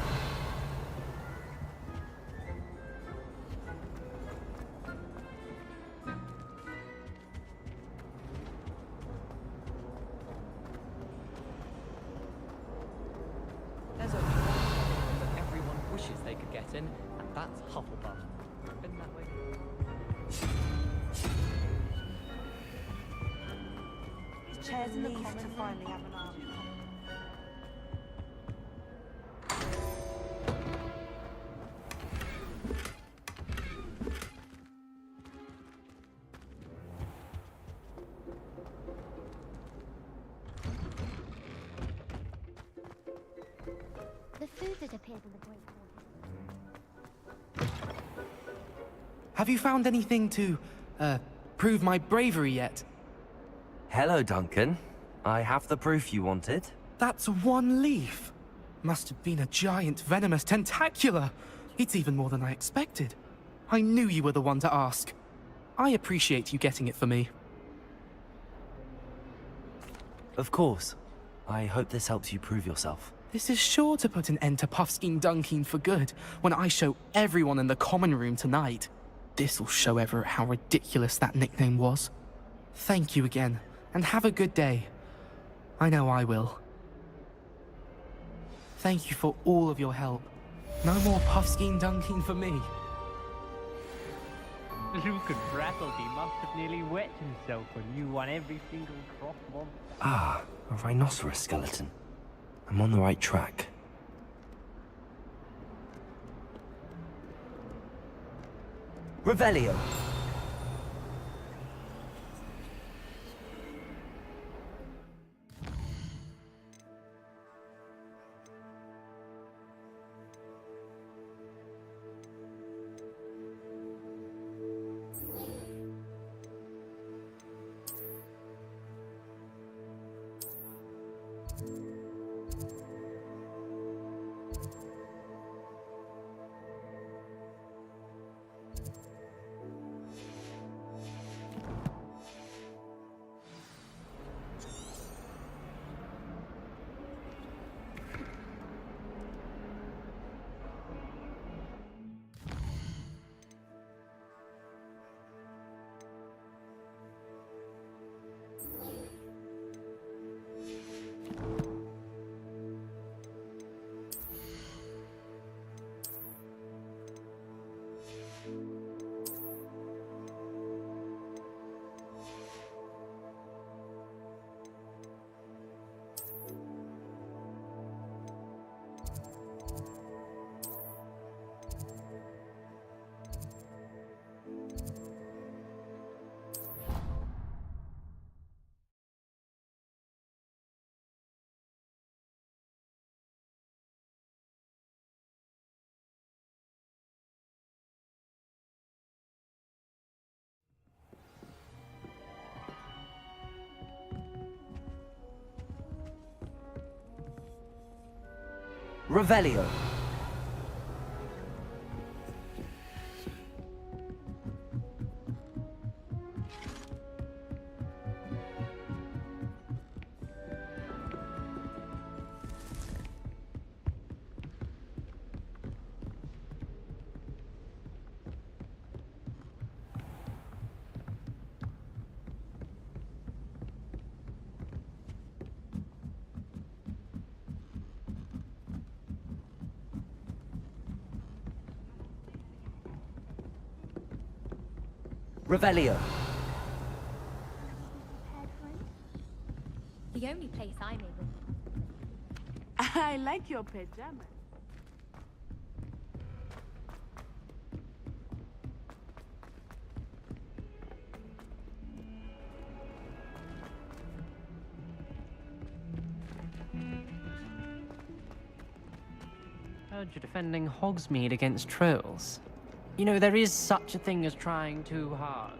There's a that everyone wishes they could get in, and that's Hufflepuff. Been that way. Chairs in the common to finally have an arm. The food that appeared in the Great Hall. Have you found anything to, prove my bravery yet? Hello, Duncan. I have the proof you wanted. That's one leaf. Must have been a giant venomous tentacula. It's even more than I expected. I knew you were the one to ask. I appreciate you getting it for me. Of course. I hope this helps you prove yourself. This is sure to put an end to Puffskein Dunkeen for good when I show everyone in the common room tonight. This'll show Everett how ridiculous that nickname was. Thank you again, and have a good day. I know I will. Thank you for all of your help. No more Puffskein Dunkeen for me. Luke and Brattleby must have nearly wet himself when you won every single cross monster. Ah, a rhinoceros skeleton. I'm on the right track. Revelio. Revelio. Revelio. The only place I'm able. I like your pajamas. Heard you're defending Hogsmeade against trolls. You know, there is such a thing as trying too hard.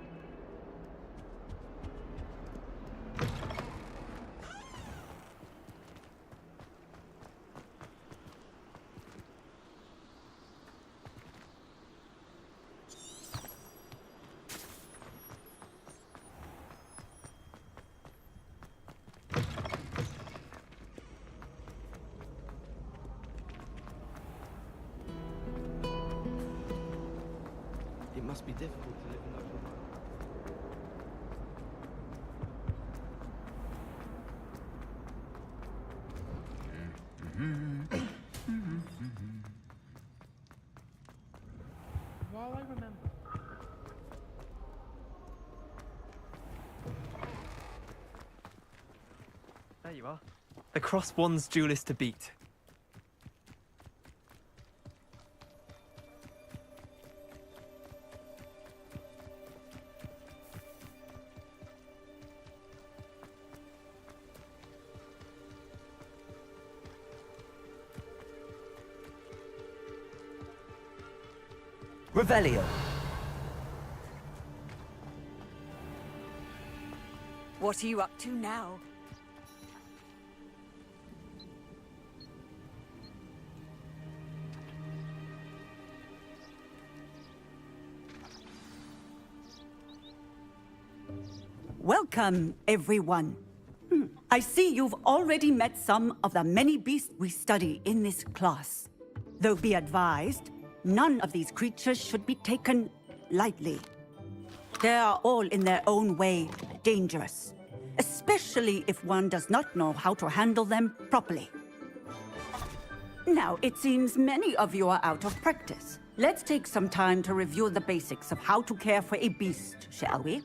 must be difficult to live in those remote. While I remember. There you are. The Crosswands duelist to beat. Revelio. What are you up to now? Welcome, everyone. I see you've already met some of the many beasts we study in this class. Though be advised, none of these creatures should be taken lightly. They are all in their own way dangerous, especially if one does not know how to handle them properly. Now, it seems many of you are out of practice. Let's take some time to review the basics of how to care for a beast, shall we?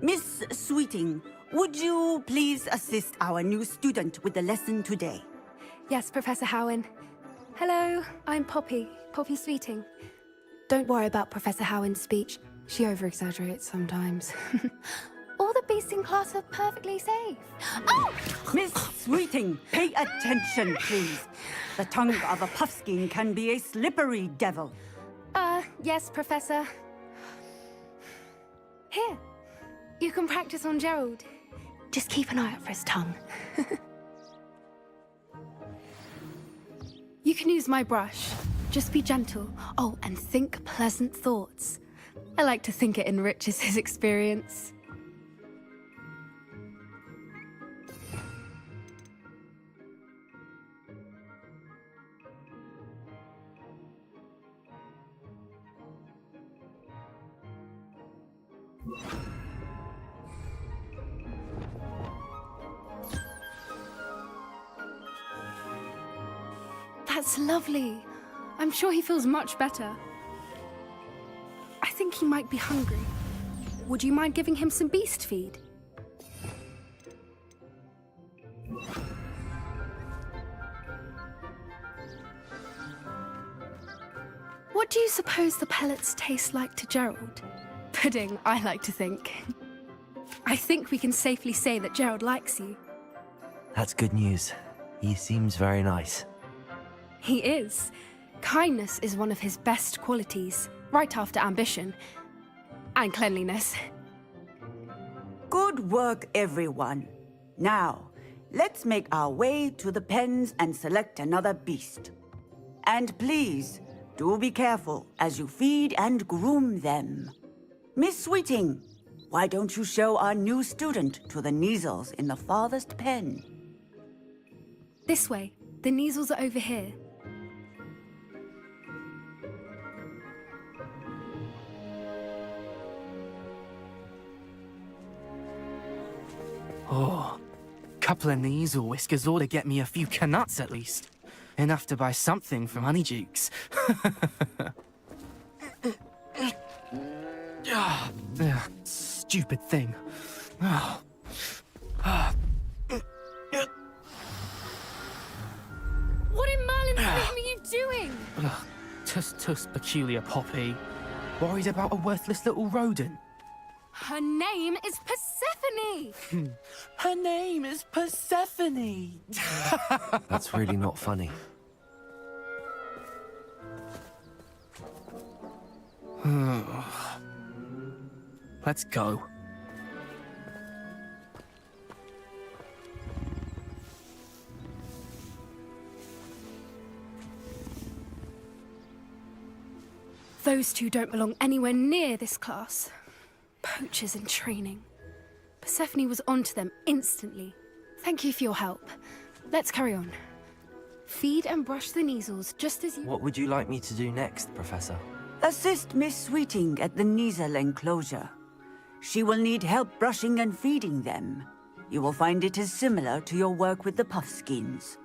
Miss Sweeting, would you please assist our new student with the lesson today? Yes, Professor Howen. Hello, I'm Poppy Sweeting. Don't worry about Professor Howen's speech. She over-exaggerates sometimes. All the beasts in class are perfectly safe. Oh! Miss Sweeting, pay attention, please. The tongue of a puffskein can be a slippery devil. Yes, Professor. Here, you can practice on Gerald. Just keep an eye out for his tongue. You can use my brush. Just be gentle. Oh, and think pleasant thoughts. I like to think it enriches his experience. That's lovely. I'm sure he feels much better. I think he might be hungry. Would you mind giving him some beast feed? What do you suppose the pellets taste like to Gerald? Pudding, I like to think. I think we can safely say that Gerald likes you. That's good news. He seems very nice. He is. Kindness is one of his best qualities, right after ambition. And cleanliness. Good work, everyone. Now, let's make our way to the pens and select another beast. And please, do be careful as you feed and groom them. Miss Sweeting, why don't you show our new student to the Neasels in the farthest pen? This way. The Neasels are over here. Oh, couple of Neasel whiskers ought to get me a few canuts at least. Enough to buy something from Honeydukes. Stupid thing. What in Merlin's name are you doing? Tuss peculiar Poppy. Worried about a worthless little rodent. Her name is Persephone! Her name is Persephone! That's really not funny. Let's go. Those two don't belong anywhere near this class. Poachers in training. Persephone was onto them instantly. Thank you for your help. Let's carry on. Feed and brush the Neasels just as you... What would you like me to do next, Professor? Assist Miss Sweeting at the Kneasel enclosure. She will need help brushing and feeding them. You will find it is similar to your work with the Puffskins.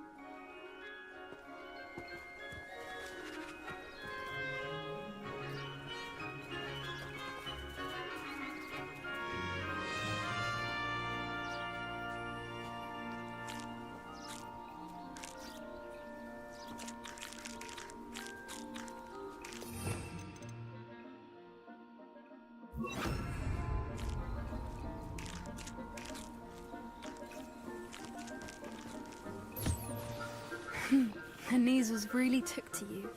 The Kneasels really took to you.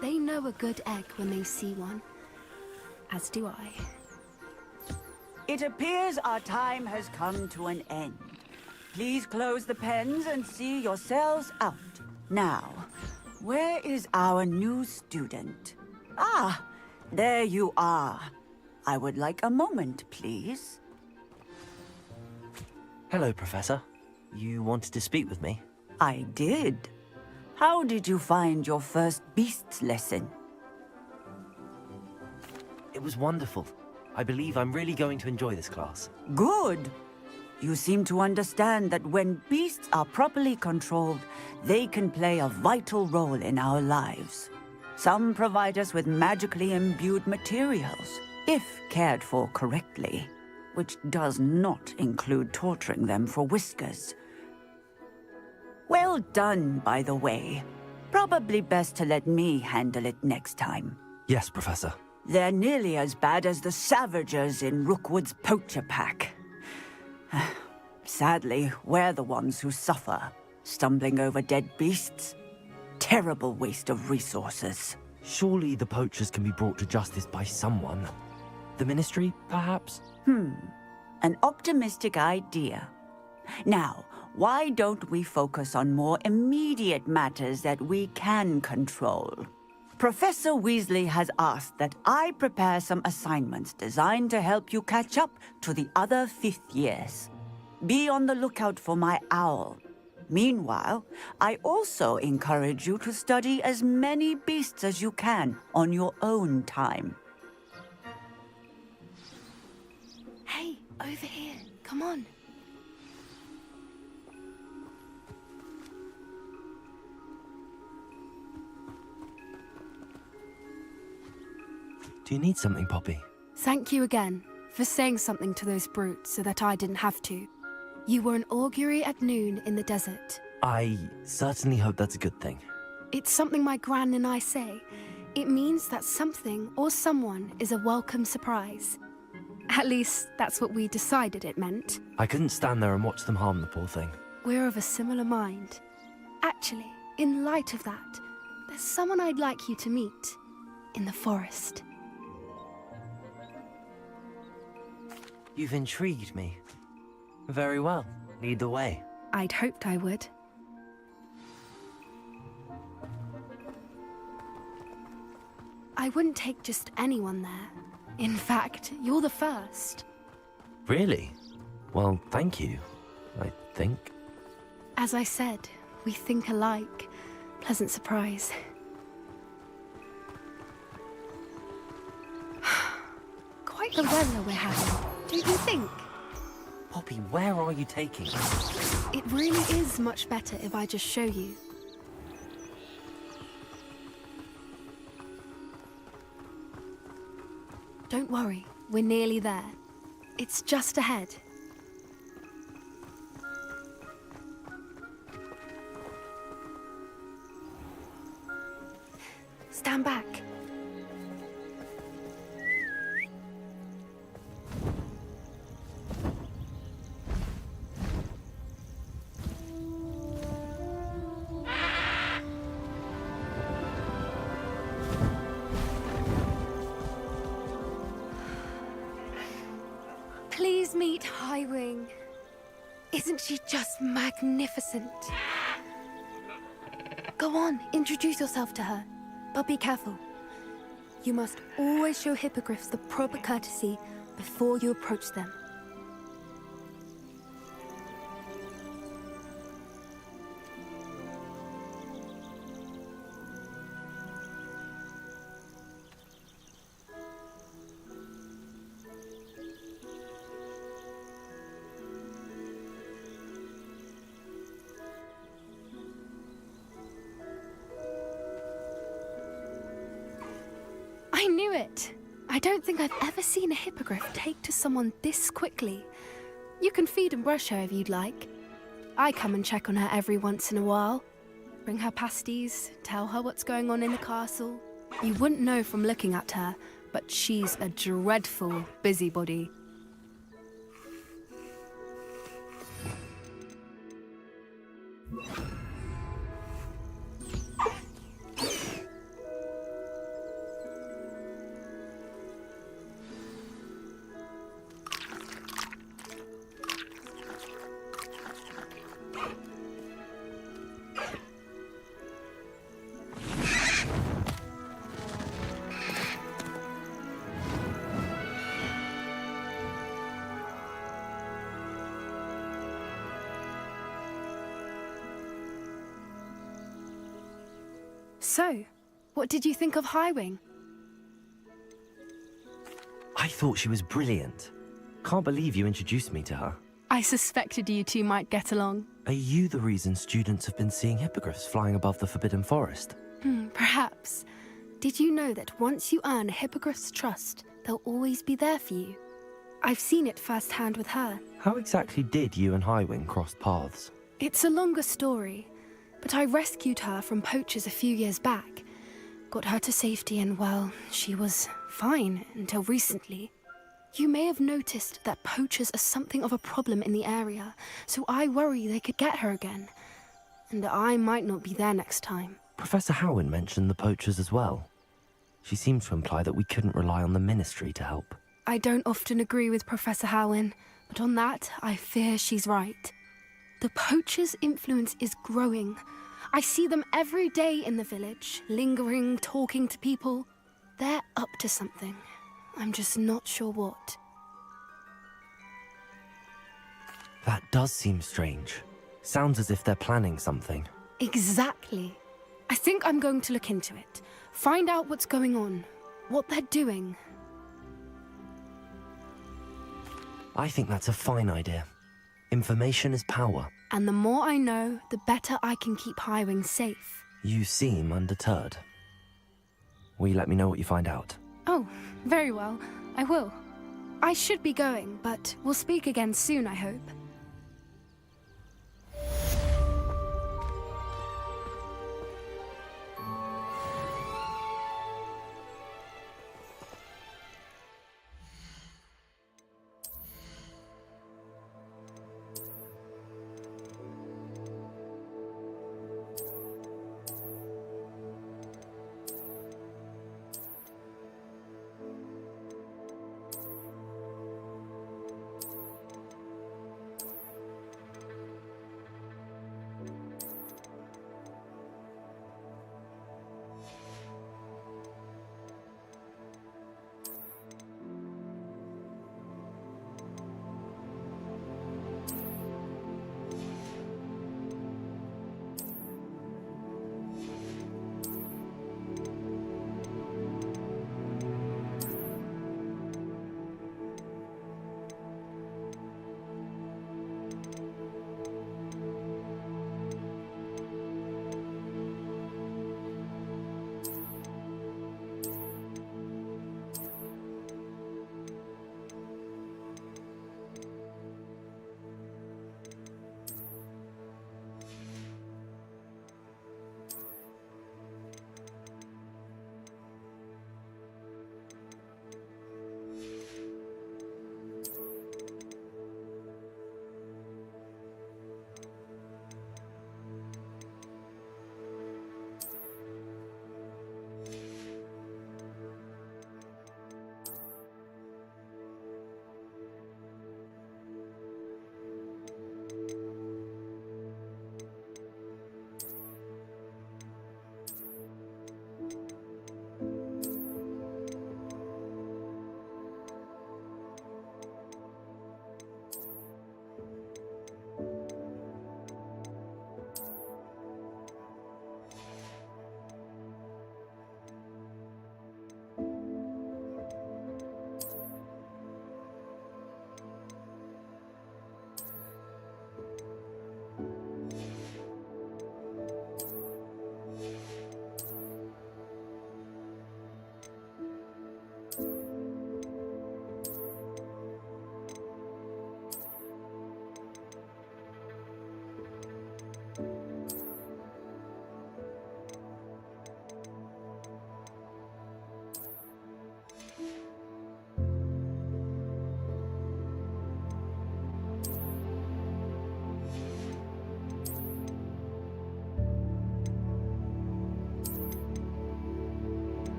They know a good egg when they see one. As do I. It appears our time has come to an end. Please close the pens and see yourselves out. Now, where is our new student? Ah, there you are. I would like a moment, please. Hello, Professor. You wanted to speak with me? I did. How did you find your first beasts lesson? It was wonderful. I believe I'm really going to enjoy this class. Good. You seem to understand that when beasts are properly controlled, they can play a vital role in our lives. Some provide us with magically imbued materials, if cared for correctly, which does not include torturing them for whiskers. Well done, by the way. Probably best to let me handle it next time. Yes, Professor. They're nearly as bad as the Savagers in Rookwood's poacher pack. Sadly, we're the ones who suffer, stumbling over dead beasts. Terrible waste of resources. Surely the poachers can be brought to justice by someone. The Ministry, perhaps? An optimistic idea. Now, why don't we focus on more immediate matters that we can control? Professor Weasley has asked that I prepare some assignments designed to help you catch up to the other 5th years. Be on the lookout for my owl. Meanwhile, I also encourage you to study as many beasts as you can on your own time. Hey, over here. Come on. Do you need something, Poppy? Thank you again for saying something to those brutes so that I didn't have to. You were an augury at noon in the desert. I certainly hope that's a good thing. It's something my gran and I say. It means that something or someone is a welcome surprise. At least, that's what we decided it meant. I couldn't stand there and watch them harm the poor thing. We're of a similar mind. Actually, in light of that, there's someone I'd like you to meet. In the forest. You've intrigued me. Very well. Lead the way. I'd hoped I would. I wouldn't take just anyone there. In fact, you're the first. Really? Well, thank you, I think. As I said, we think alike. Pleasant surprise. Quite the weather we're having, don't you think? Poppy, where are you taking us? It really is much better if I just show you. Don't worry, we're nearly there. It's just ahead. Stand back. Please meet Highwing. Isn't she just magnificent? Go on, introduce yourself to her. But be careful. You must always show hippogriffs the proper courtesy before you approach them. I knew it. I don't think I've ever seen a hippogriff take to someone this quickly. You can feed and brush her if you'd like. I come and check on her every once in a while. Bring her pasties, tell her what's going on in the castle. You wouldn't know from looking at her, but she's a dreadful busybody. So, what did you think of Highwing? I thought she was brilliant. Can't believe you introduced me to her. I suspected you two might get along. Are you the reason students have been seeing hippogriffs flying above the Forbidden Forest? Perhaps. Did you know that once you earn a hippogriff's trust, they'll always be there for you? I've seen it firsthand with her. How exactly did you and Highwing cross paths? It's a longer story, but I rescued her from poachers a few years back. Got her to safety and, well, she was fine until recently. You may have noticed that poachers are something of a problem in the area, so I worry they could get her again. And I might not be there next time. Professor Howin mentioned the poachers as well. She seemed to imply that we couldn't rely on the Ministry to help. I don't often agree with Professor Howin, but on that, I fear she's right. The poachers' influence is growing. I see them every day in the village, lingering, talking to people. They're up to something. I'm just not sure what. That does seem strange. Sounds as if they're planning something. Exactly. I think I'm going to look into it. Find out what's going on, what they're doing. I think that's a fine idea. Information is power. And the more I know, the better I can keep Highwing safe. You seem undeterred. Will you let me know what you find out? Oh, very well. I will. I should be going, but we'll speak again soon, I hope.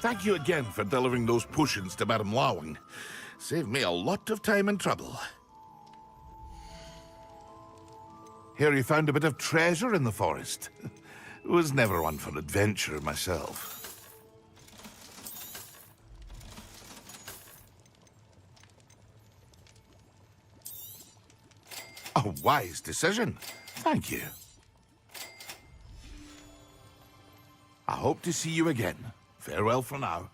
Thank you again for delivering those potions to Madame Lawing. Saved me a lot of time and trouble. Hear you found a bit of treasure in the forest. Was never one for adventure myself. A wise decision. Thank you. I hope to see you again. Farewell for now.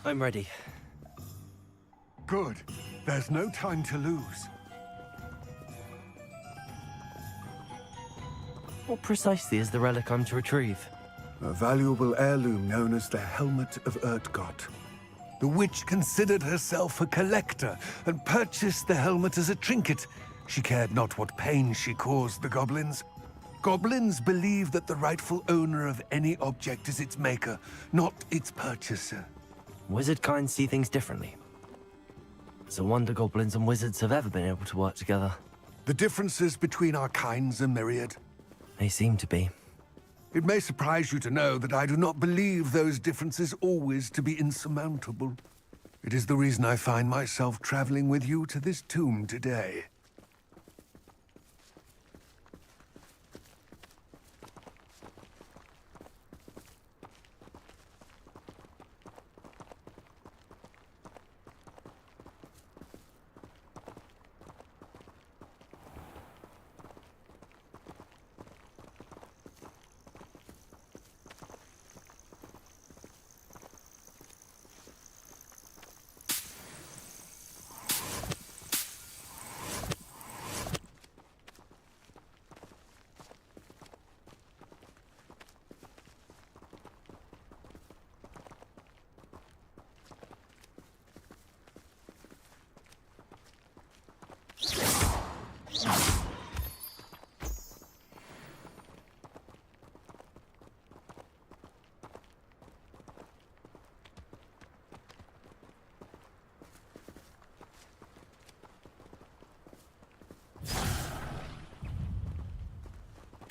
I'm ready. Good. There's no time to lose. What precisely is the relic I'm to retrieve? A valuable heirloom known as the Helmet of Urtgott. The witch considered herself a collector and purchased the helmet as a trinket. She cared not what pain she caused the goblins. Goblins believe that the rightful owner of any object is its maker, not its purchaser. Wizard kind see things differently. It's a wonder goblins and wizards have ever been able to work together. The differences between our kinds are myriad. They seem to be. It may surprise you to know that I do not believe those differences always to be insurmountable. It is the reason I find myself traveling with you to this tomb today.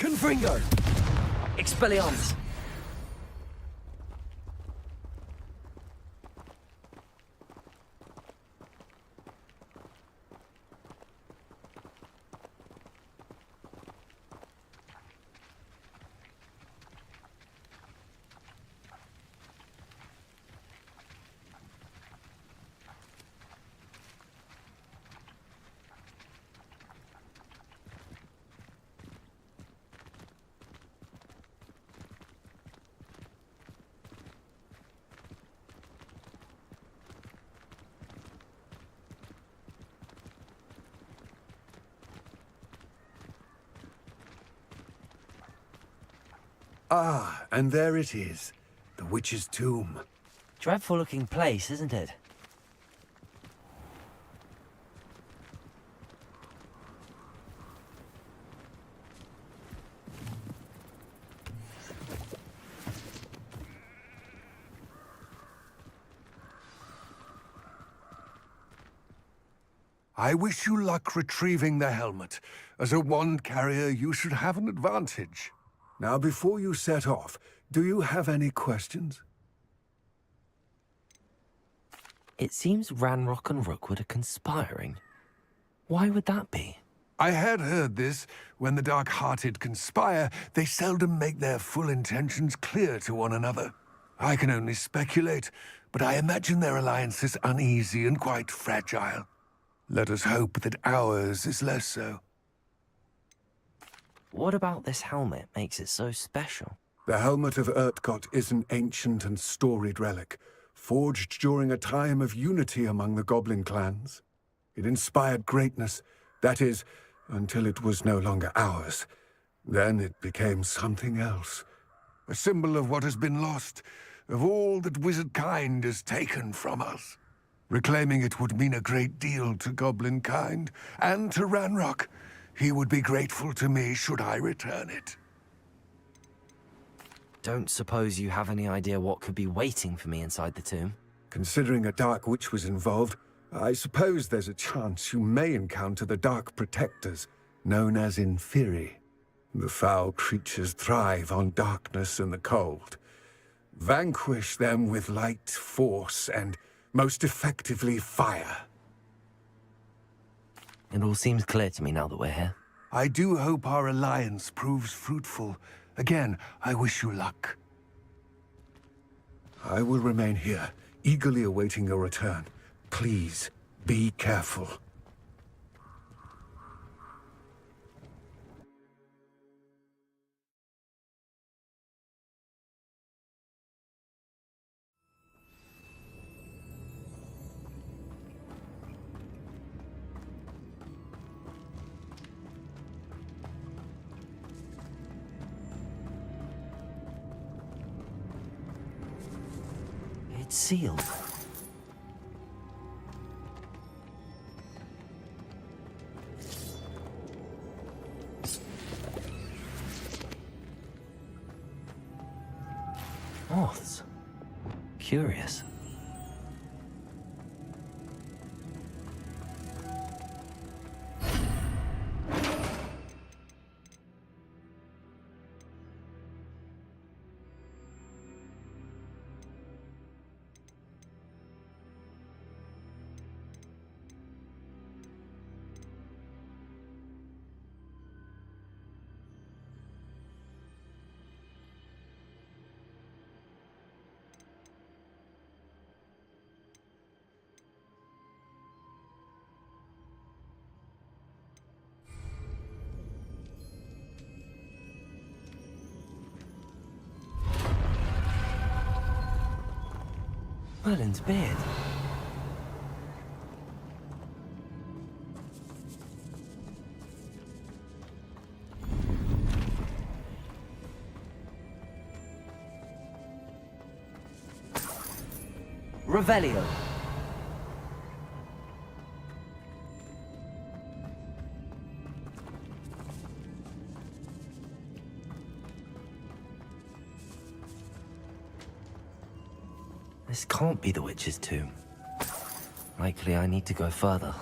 Confringo! Expelliarmus! Ah, and there it is. The witch's tomb. Dreadful looking place, isn't it? I wish you luck retrieving the helmet. As a wand carrier, you should have an advantage. Now, before you set off, do you have any questions? It seems Ranrock and Rookwood are conspiring. Why would that be? I had heard this. When the dark-hearted conspire, they seldom make their full intentions clear to one another. I can only speculate, but I imagine their alliance is uneasy and quite fragile. Let us hope that ours is less so. What about this helmet makes it so special? The Helmet of Urtgott is an ancient and storied relic, forged during a time of unity among the goblin clans. It inspired greatness, that is, until it was no longer ours. Then it became something else. A symbol of what has been lost, of all that wizard kind has taken from us. Reclaiming it would mean a great deal to goblin kind, and to Ranrock. He would be grateful to me should I return it. Don't suppose you have any idea what could be waiting for me inside the tomb? Considering a Dark Witch was involved, I suppose there's a chance you may encounter the Dark Protectors, known as Inferi. The foul creatures thrive on darkness and the cold. Vanquish them with light, force, and most effectively fire. It all seems clear to me now that we're here. I do hope our alliance proves fruitful. Again, I wish you luck. I will remain here, eagerly awaiting your return. Please, be careful. It's sealed. Moths. Curious. Merlin's beard. Revelio. This can't be the witch's tomb. Likely I need to go further.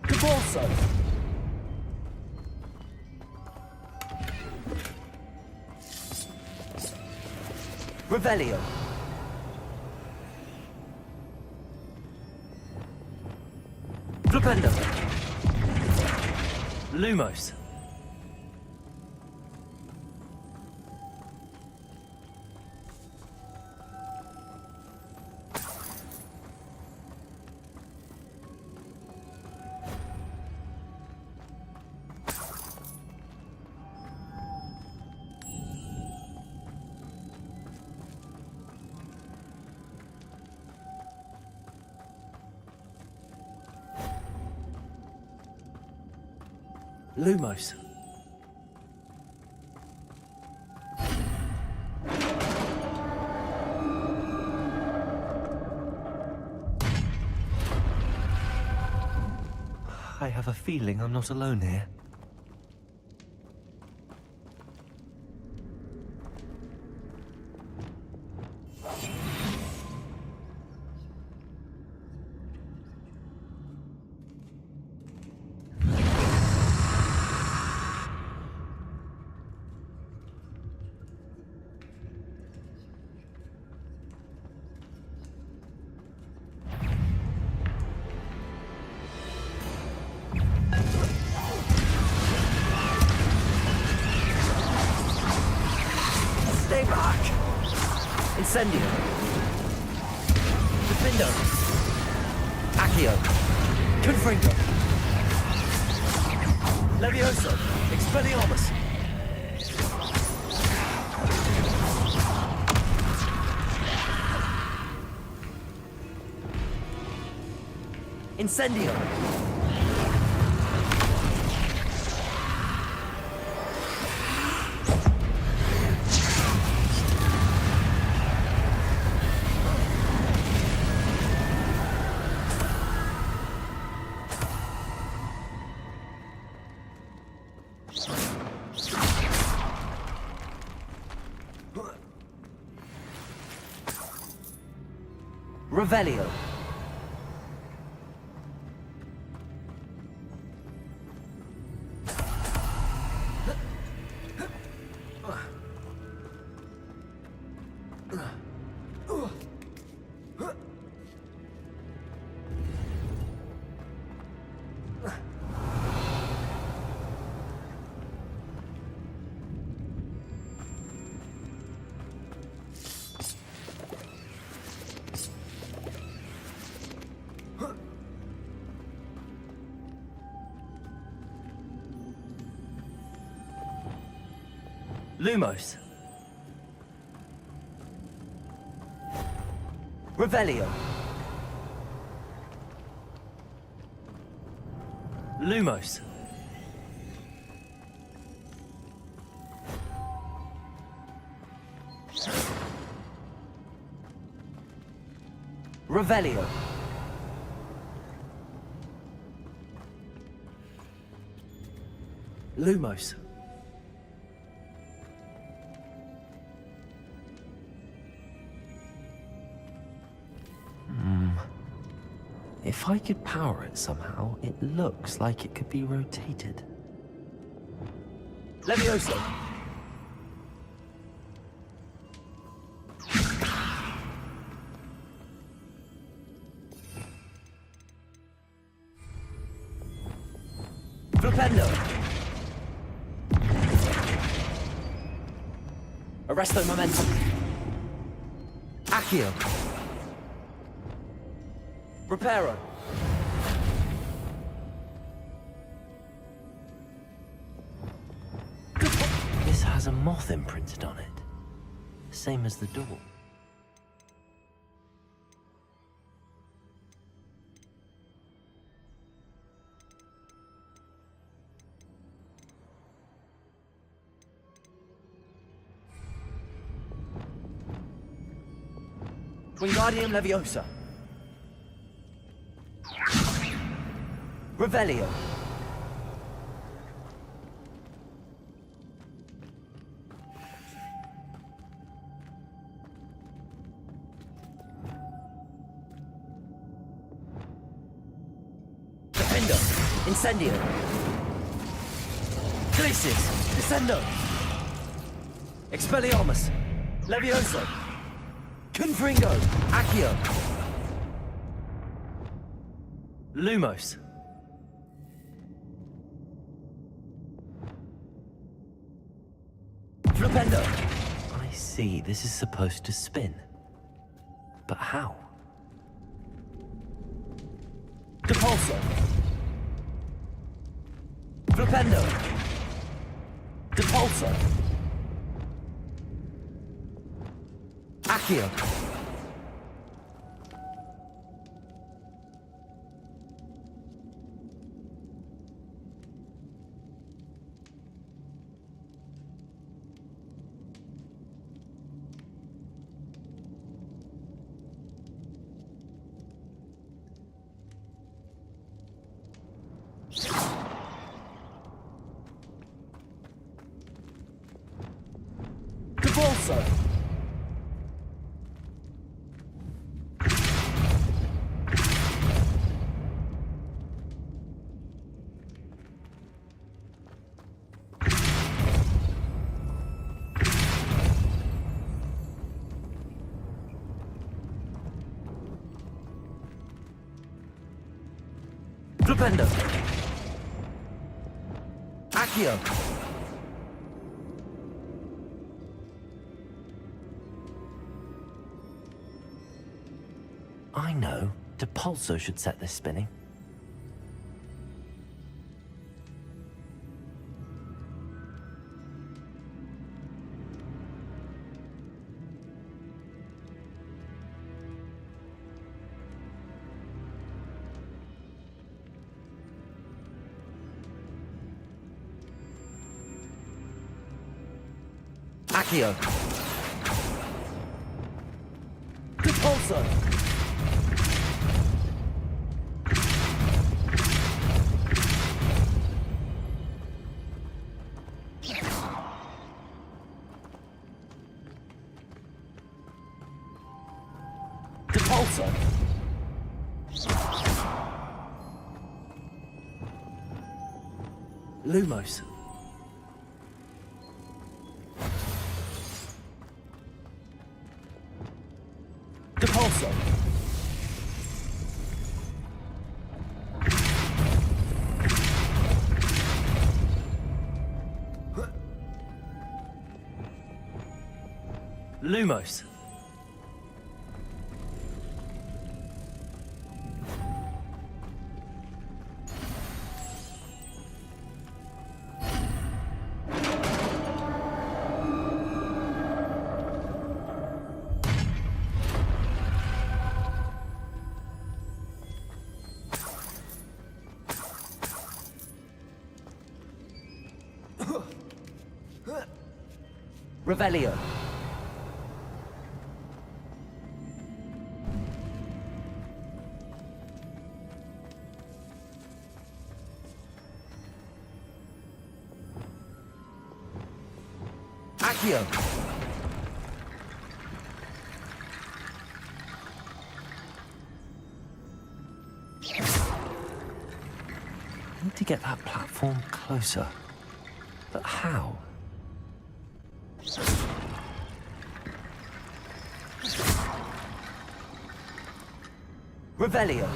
Cabalso! Revelio. Flipendo. Lumos. Lumos. I have a feeling I'm not alone here. Stay back! Incendio. Defendo. Accio. Confringo. Levioso. Expelliarmus. Incendio. Revelio. Lumos. Revelio. Lumos. Revelio. Lumos. If I could power it somehow, it looks like it could be rotated. Levioso. Flipendo. Arresto momentum. Accio. Reparo. This has a moth imprinted on it. Same as the door. Wingardium Leviosa. Revelio. Defendo. Incendio. Glacis. Descendo. Expelliarmus. Levioso. Confringo. Accio. Lumos. Flipendo. I see, this is supposed to spin. But how? Depulso. Flipendo. Depulso. Accio. Depulso. Flipendo. Accio. I know. Depulso should set this spinning. Accio. Depulso. Depulso. Lumos. Depulso. Lumos. Revelio. Accio. I need to get that platform closer. But how? Revelio.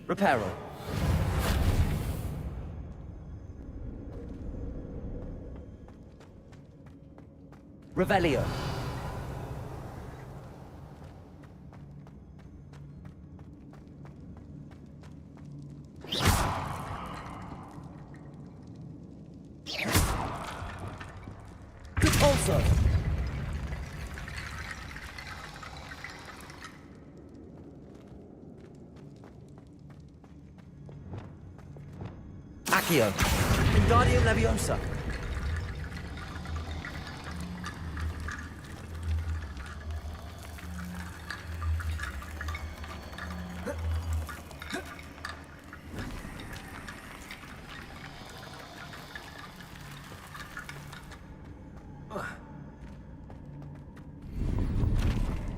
Reparo. Revelio. Depulso. Accio. Wingardium Leviosa.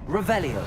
Revelio.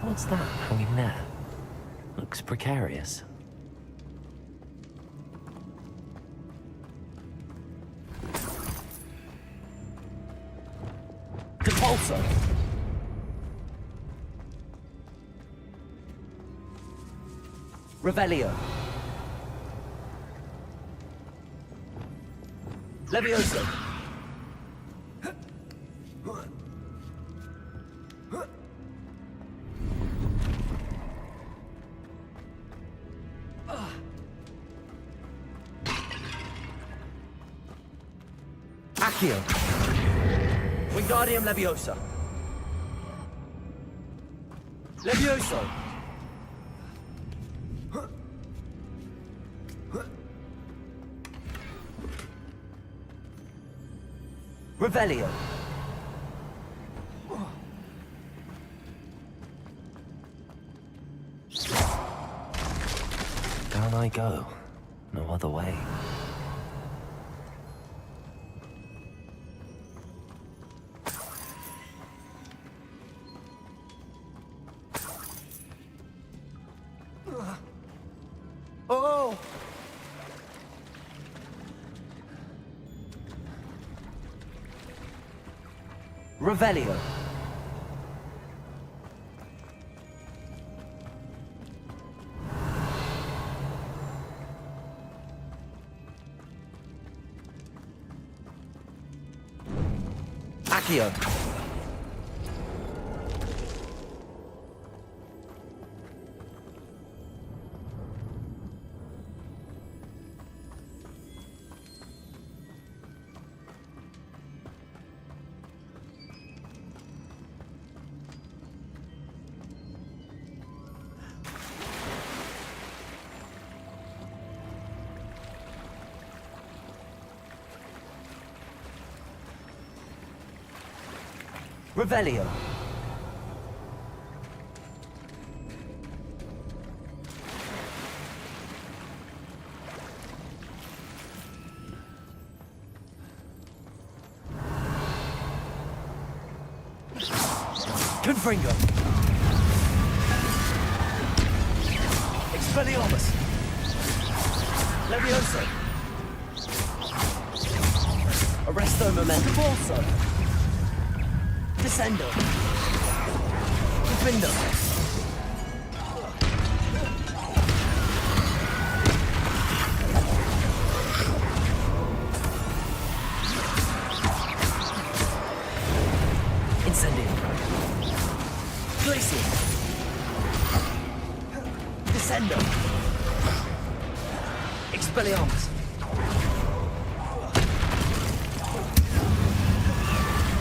What's that hanging there? Looks precarious. Depulso. Revelio. Levioso. Accio. Wingardium Leviosa. Levioso. Revelio. Down I go. No other way. Oh! Revelio. Accio. Revelio. Confringo. Expelliarmus. Levioso. Arresto Momentum. Also. Descendo. Confrindo. Incendio. Glacier. Descendo. Expelliarmus.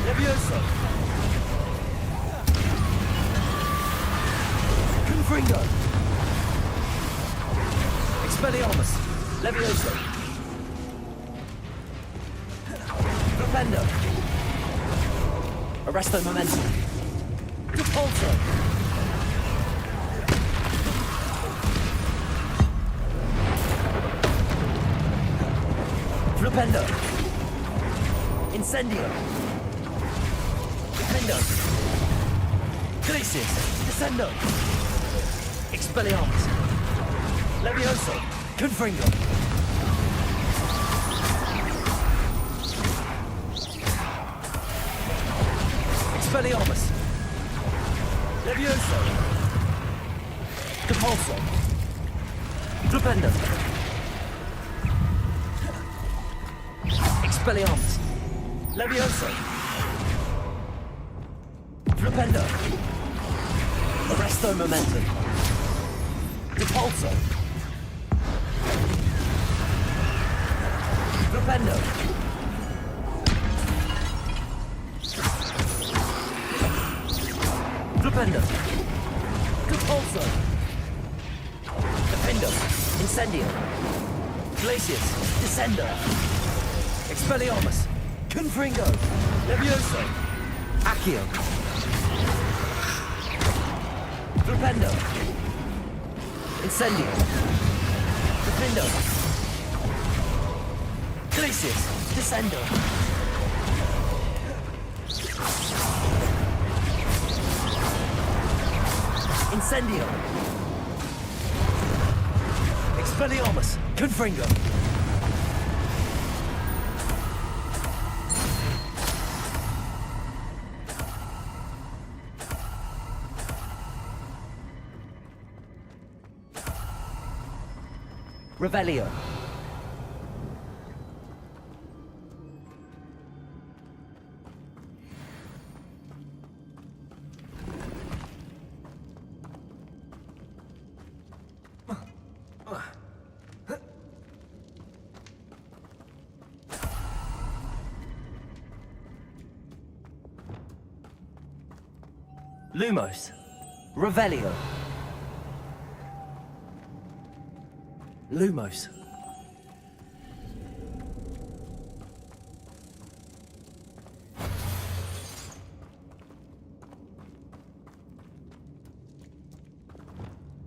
Levioso. Confringo. Expelliarmus. Levioso. Propendo. Arresto Momentum. Depulso. Flipendo. Incendio. Defendo. Glacius. Descendo. Expelliarmus. Levioso. Confringo. Expelliarmus. Levioso. Depulso. Flipendo. Expelliarmus. Levioso. Flipendo. Arresto Momentum. Depulso. Flipendo. Flipendo. Depulso. Defendo. Incendio. Glacius. Descendo. Expelliarmus. Confringo. Levioso. Accio. Flipendo. Incendio. Defendo. Glacius. Descendo. Incendio. Expelliarmus. Confringo. Revelio. Lumos. Revelio. Lumos.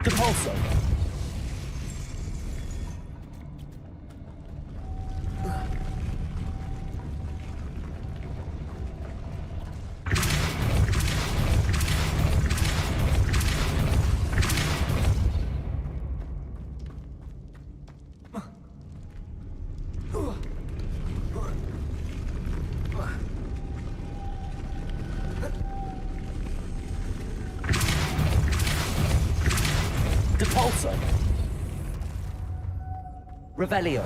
Depulso. Depulso. Revelio.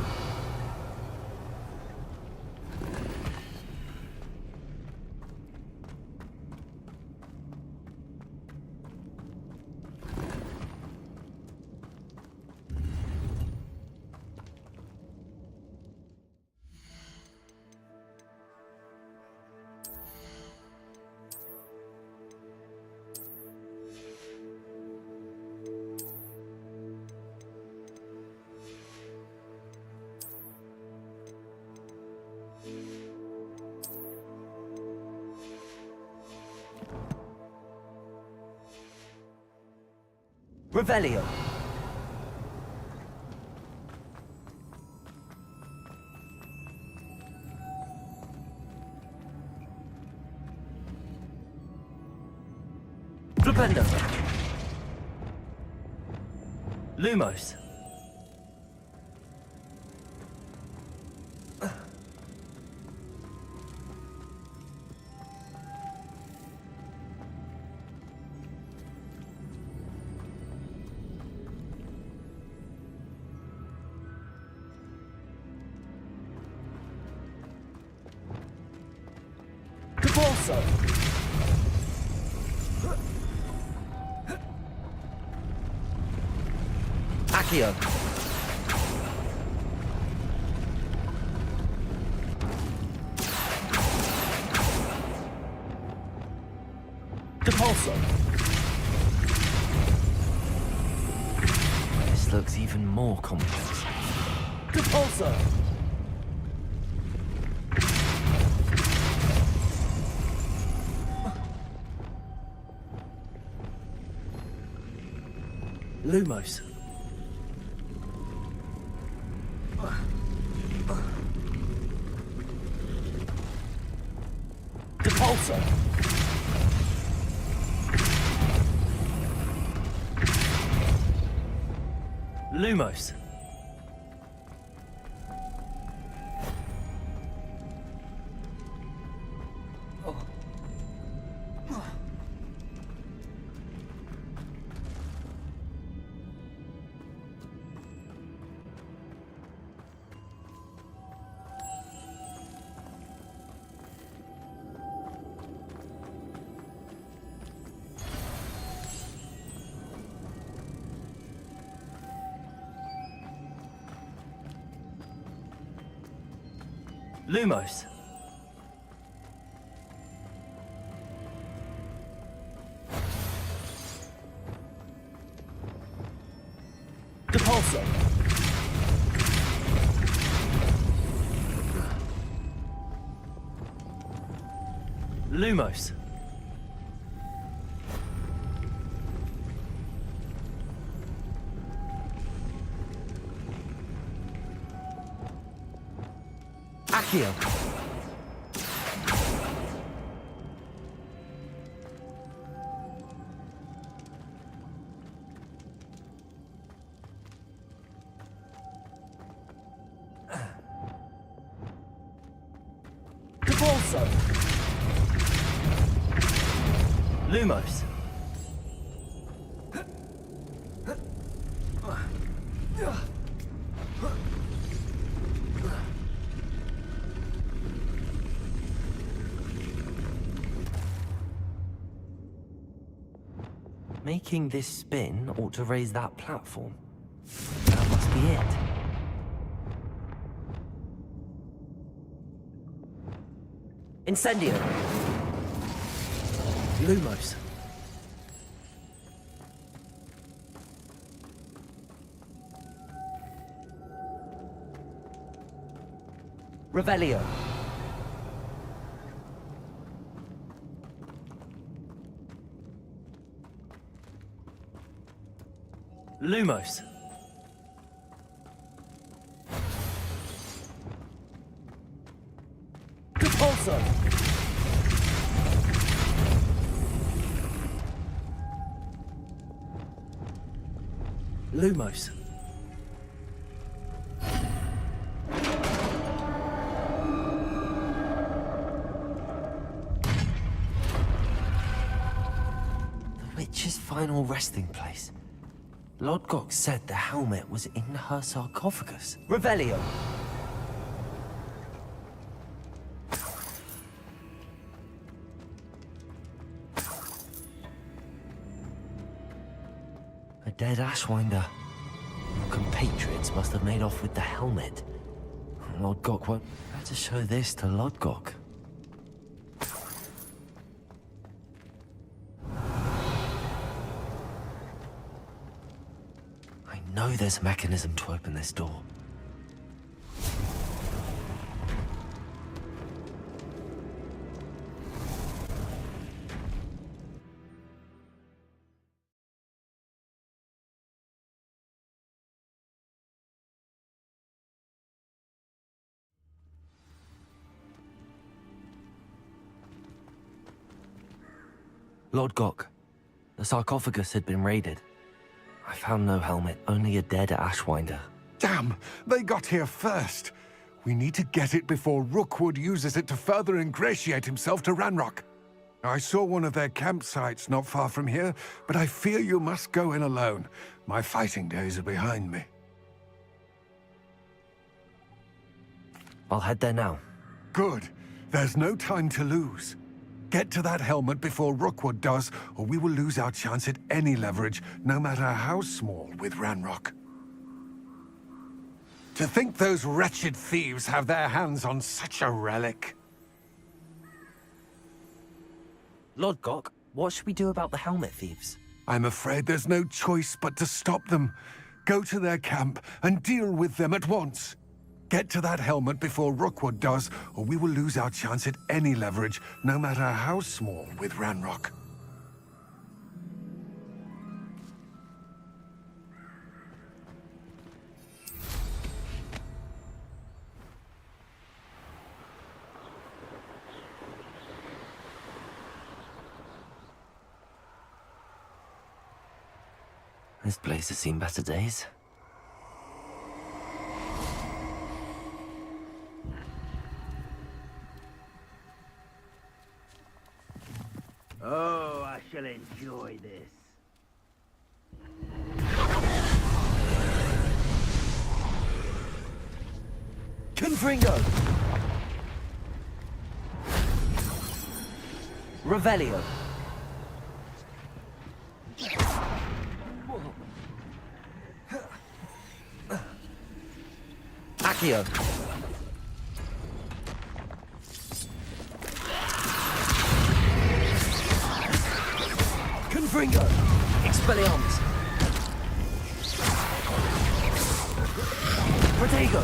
Revelio. Flipendo. Lumos. Capolso. Accio. Depulso. This looks even more complex. Depulso. Lumos. Depulso. Lumos. Lumos. Depulso. Lumos. Accio. Depulso. Lumos. Making this spin ought to raise that platform. That must be it. Incendio. Lumos. Revelio. Lumos. Depulso. Lumos. The witch's final resting place. Lodgok said the helmet was in her sarcophagus. Revelio. A dead Ashwinder. Your compatriots must have made off with the helmet. Lodgok won't better show this to Lodgok. I know there's a mechanism to open this door. Lord Gok, the sarcophagus had been raided. I found no helmet, only a dead Ashwinder. Damn! They got here first. We need to get it before Rookwood uses it to further ingratiate himself to Ranrock. I saw one of their campsites not far from here, but I fear you must go in alone. My fighting days are behind me. I'll head there now. Good. There's no time to lose. Get to that helmet before Rookwood does, or we will lose our chance at any leverage, no matter how small, with Ranrock. To think those wretched thieves have their hands on such a relic. Lord Gok, what should we do about the helmet thieves? I'm afraid there's no choice but to stop them. Go to their camp and deal with them at once. Get to that helmet before Rookwood does, or we will lose our chance at any leverage, no matter how small, with Ranrock. This place has seen better days. Oh, I shall enjoy this. Confringo! Revelio. Accio. Confringo. Expelliarmus. Protego.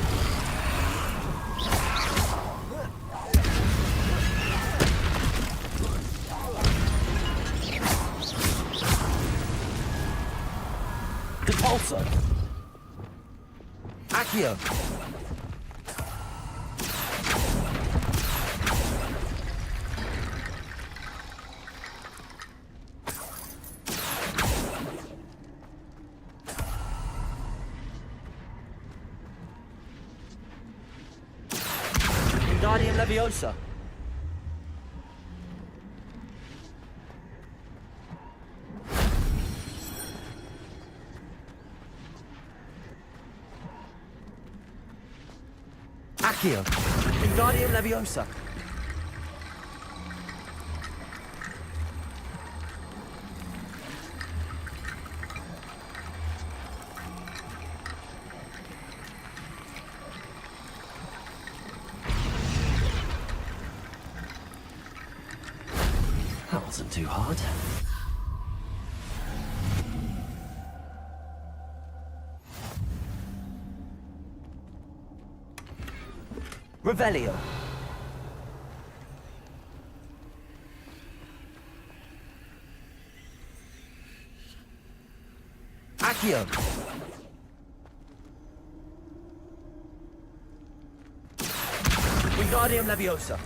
Depulso. Accio. Wingardium Leviosa. Accio. Wingardium Leviosa. That wasn't too hard. Revelio. Accio. Wingardium Leviosa.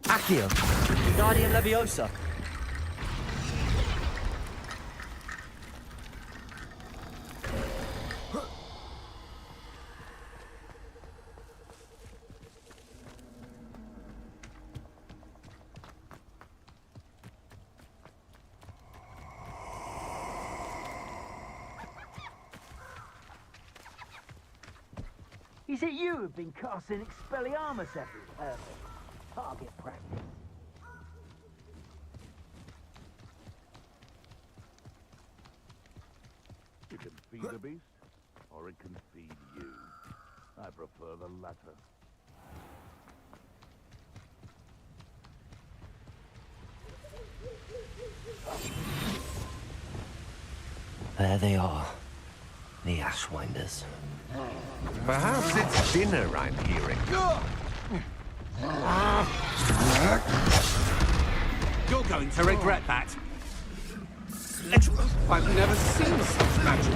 Accio. Wingardium Leviosa. Is it you who've been casting Expelliarmus everywhere? Target practice. You can feed a beast, or it can feed you. I prefer the latter. There they are. The Ashwinders. Perhaps it's dinner I'm hearing. You're going to regret that. I've never seen such magic.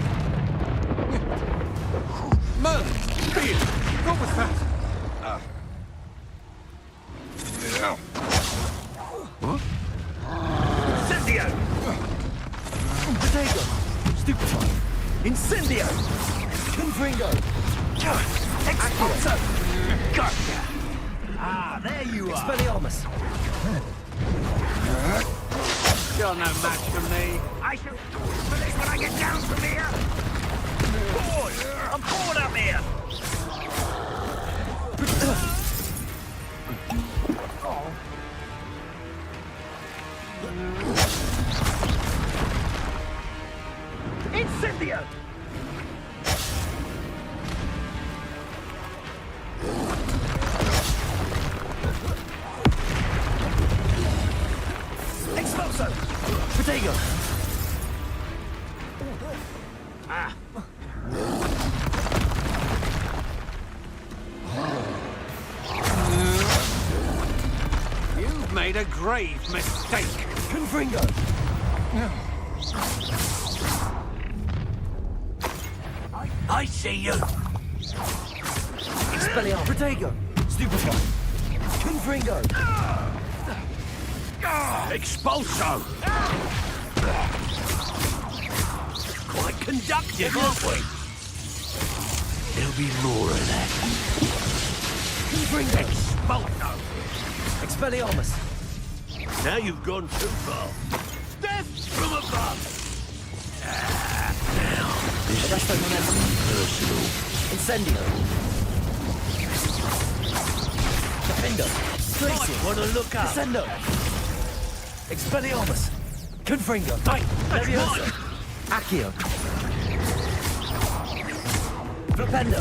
Merlin, Beard, what was that? Incendio! Potato! Stupefy! Incendio! Confringo! Expulso! Gotcha! Ah, there you are! Expelliarmus! You're no match for me. I shall for this when I get down from here! Bored! I'm bored up here! Incendio! Expulso! Potato! Ah! You've made a grave mistake. Confringo! I see you! Expelliarmus! Protego! Stupefy! Confringo! Expulso! Quite conductive, aren't we? There'll be more of that. Confringo! Expulso! Expelliarmus! Now you've gone too far. Death from above! Now, this is personal. Incendio! Defendo! Might want to look up. Descendo! Expelliarmus! Confringo! Hey, that's Leviosa! mine. Accio! Flipendo!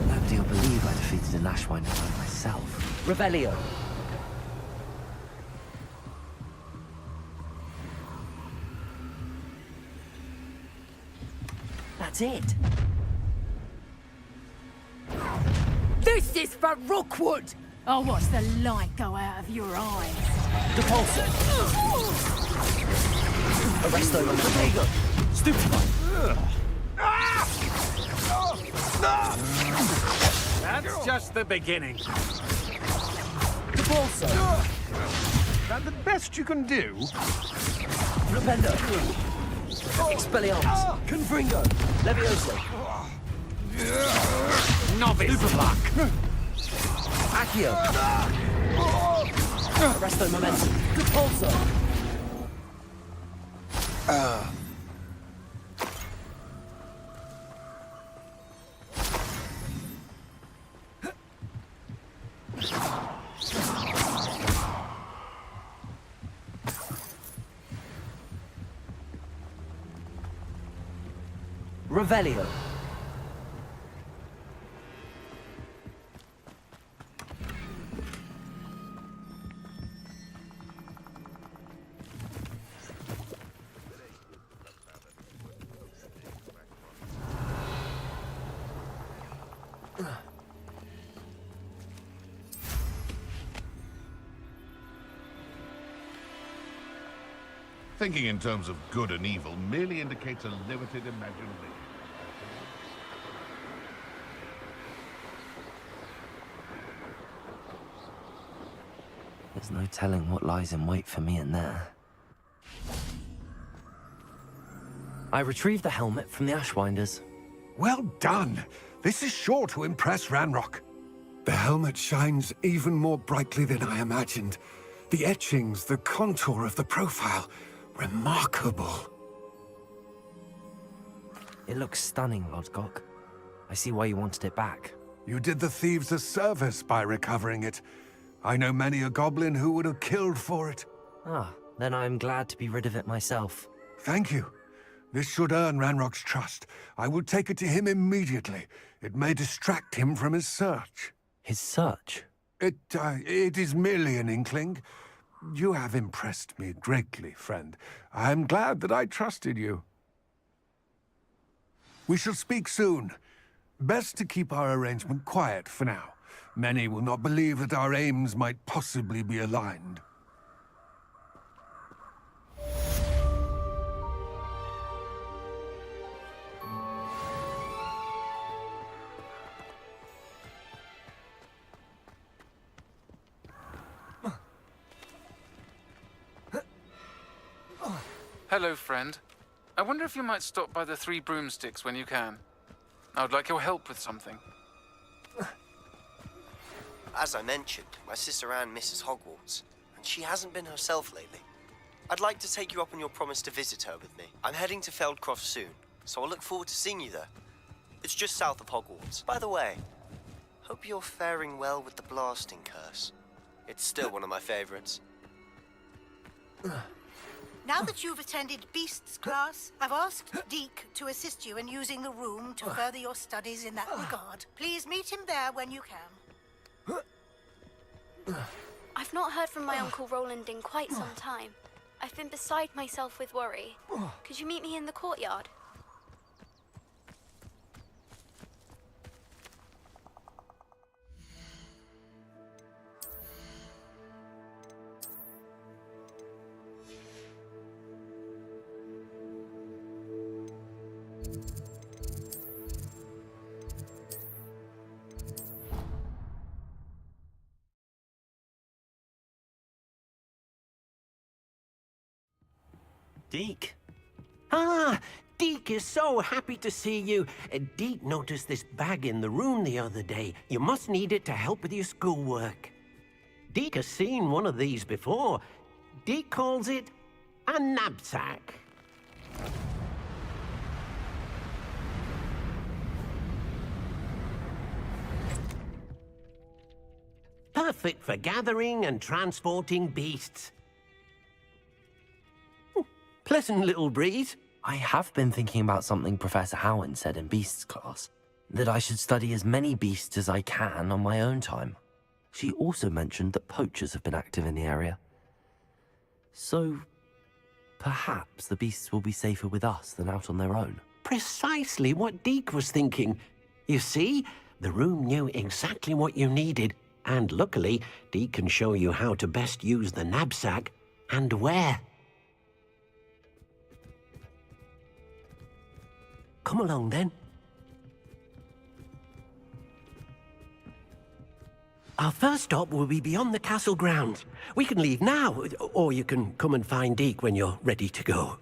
Nobody will believe I defeated an Ashwinder by myself. Revelio! That's it! This is for Rookwood! I'll watch the light go out of your eyes. Depulso! Arresto Potato! Stupefy! That's just the beginning. Depulso! That the best you can do? Flipendo! Expelliarmus! Confringo! Leviosa! Novice luck. Accio! Arresto Momentum! Depulso! Revelio! Thinking in terms of good and evil merely indicates a limited imagination. There's no telling what lies in wait for me in there. I retrieved the helmet from the Ashwinders. Well done. This is sure to impress Ranrock. The helmet shines even more brightly than I imagined. The etchings, the contour of the profile. Remarkable. It looks stunning, Lodgok. I see why you wanted it back. You did the thieves a service by recovering it. I know many a goblin who would have killed for it. Ah, then I'm glad to be rid of it myself. Thank you. This should earn Ranrock's trust. I will take it to him immediately. It may distract him from his search. His search? It is merely an inkling. You have impressed me greatly, friend. I am glad that I trusted you. We shall speak soon. Best to keep our arrangement quiet for now. Many will not believe that our aims might possibly be aligned. Hello, friend. I wonder if you might stop by the Three Broomsticks when you can. I would like your help with something. As I mentioned, my sister Anne misses Hogwarts, and she hasn't been herself lately. I'd like to take you up on your promise to visit her with me. I'm heading to Feldcroft soon, so I look forward to seeing you there. It's just south of Hogwarts. By the way, hope you're faring well with the blasting curse. It's still one of my favorites. Now that you've attended Beasts class, I've asked Deek to assist you in using the room to further your studies in that regard. Please meet him there when you can. I've not heard from my Uncle Roland in quite some time. I've been beside myself with worry. Could you meet me in the courtyard? Deek? Ah, Deek is so happy to see you. Deek noticed this bag in the room the other day. You must need it to help with your schoolwork. Deek has seen one of these before. Deek calls it a knapsack. Perfect for gathering and transporting beasts. Pleasant little breeze. I have been thinking about something Professor Howard said in Beasts class, that I should study as many beasts as I can on my own time. She also mentioned that poachers have been active in the area. So, perhaps the beasts will be safer with us than out on their own. Precisely what Deek was thinking. You see, the room knew exactly what you needed, and luckily, Deek can show you how to best use the knapsack and where. Come along, then. Our first stop will be beyond the castle grounds. We can leave now, or you can come and find Deek when you're ready to go.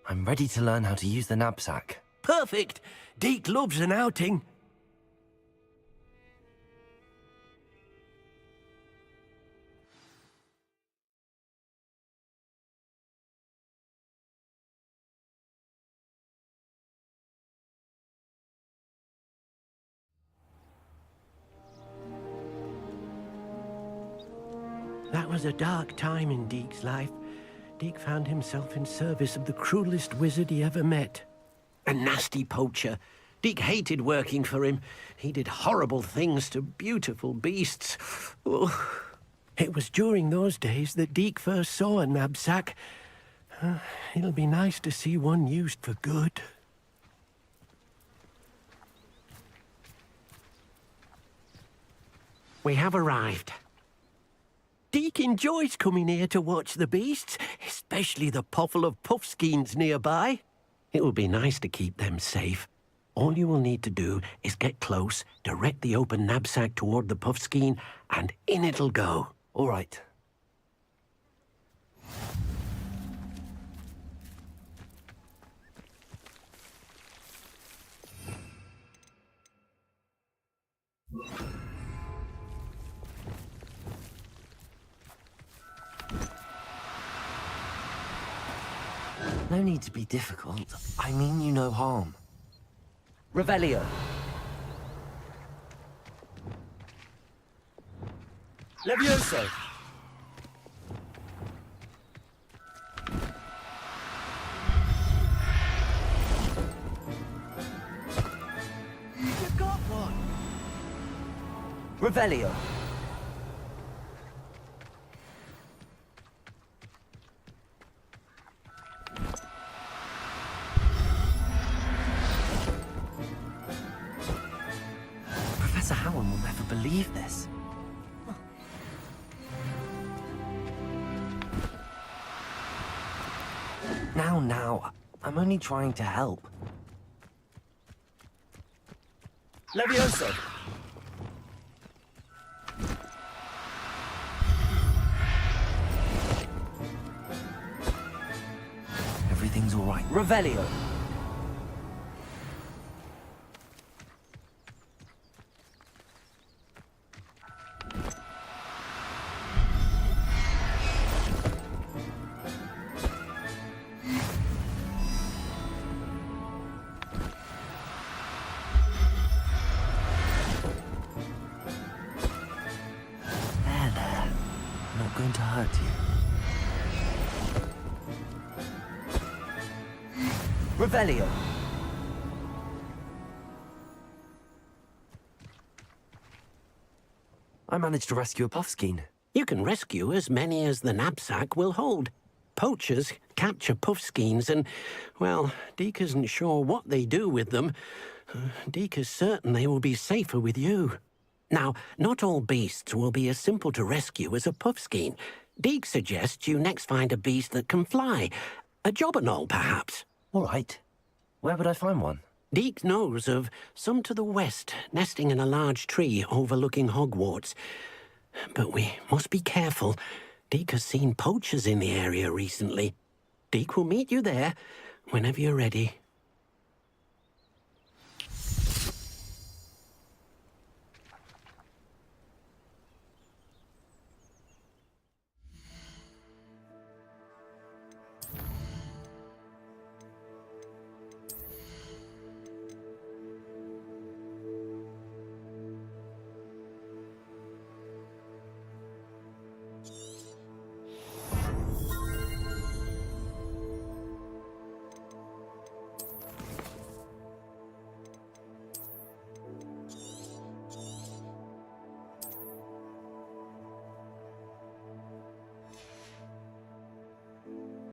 I'm ready to learn how to use the knapsack. Perfect! Deek loves an outing. That was a dark time in Deek's life. Deek found himself in service of the cruelest wizard he ever met. A nasty poacher. Deek hated working for him. He did horrible things to beautiful beasts. Oh. It was during those days that Deek first saw a knapsack. It'll be nice to see one used for good. We have arrived. Deek enjoys coming here to watch the beasts, especially the puffle of puffskeins nearby. It will be nice to keep them safe. All you will need to do is get close, direct the open knapsack toward the puffskein, and in it'll go. All right. No need to be difficult. I mean you no harm. Revelio. Levioso. You got one. Revelio. Professor Howard will never believe this. Now, I'm only trying to help. Levioso. Everything's all right. Revelio. There. Not going to hurt you. Revelio. I managed to rescue a puffskein. You can rescue as many as the knapsack will hold. Poachers capture puffskeins and, well, Deek isn't sure what they do with them. Deek is certain they will be safer with you. Now, not all beasts will be as simple to rescue as a puffskein. Deek suggests you next find a beast that can fly. A jobberknoll, perhaps. All right. Where would I find one? Deek knows of some to the west, nesting in a large tree overlooking Hogwarts. But we must be careful. Deek has seen poachers in the area recently. Deek will meet you there whenever you're ready.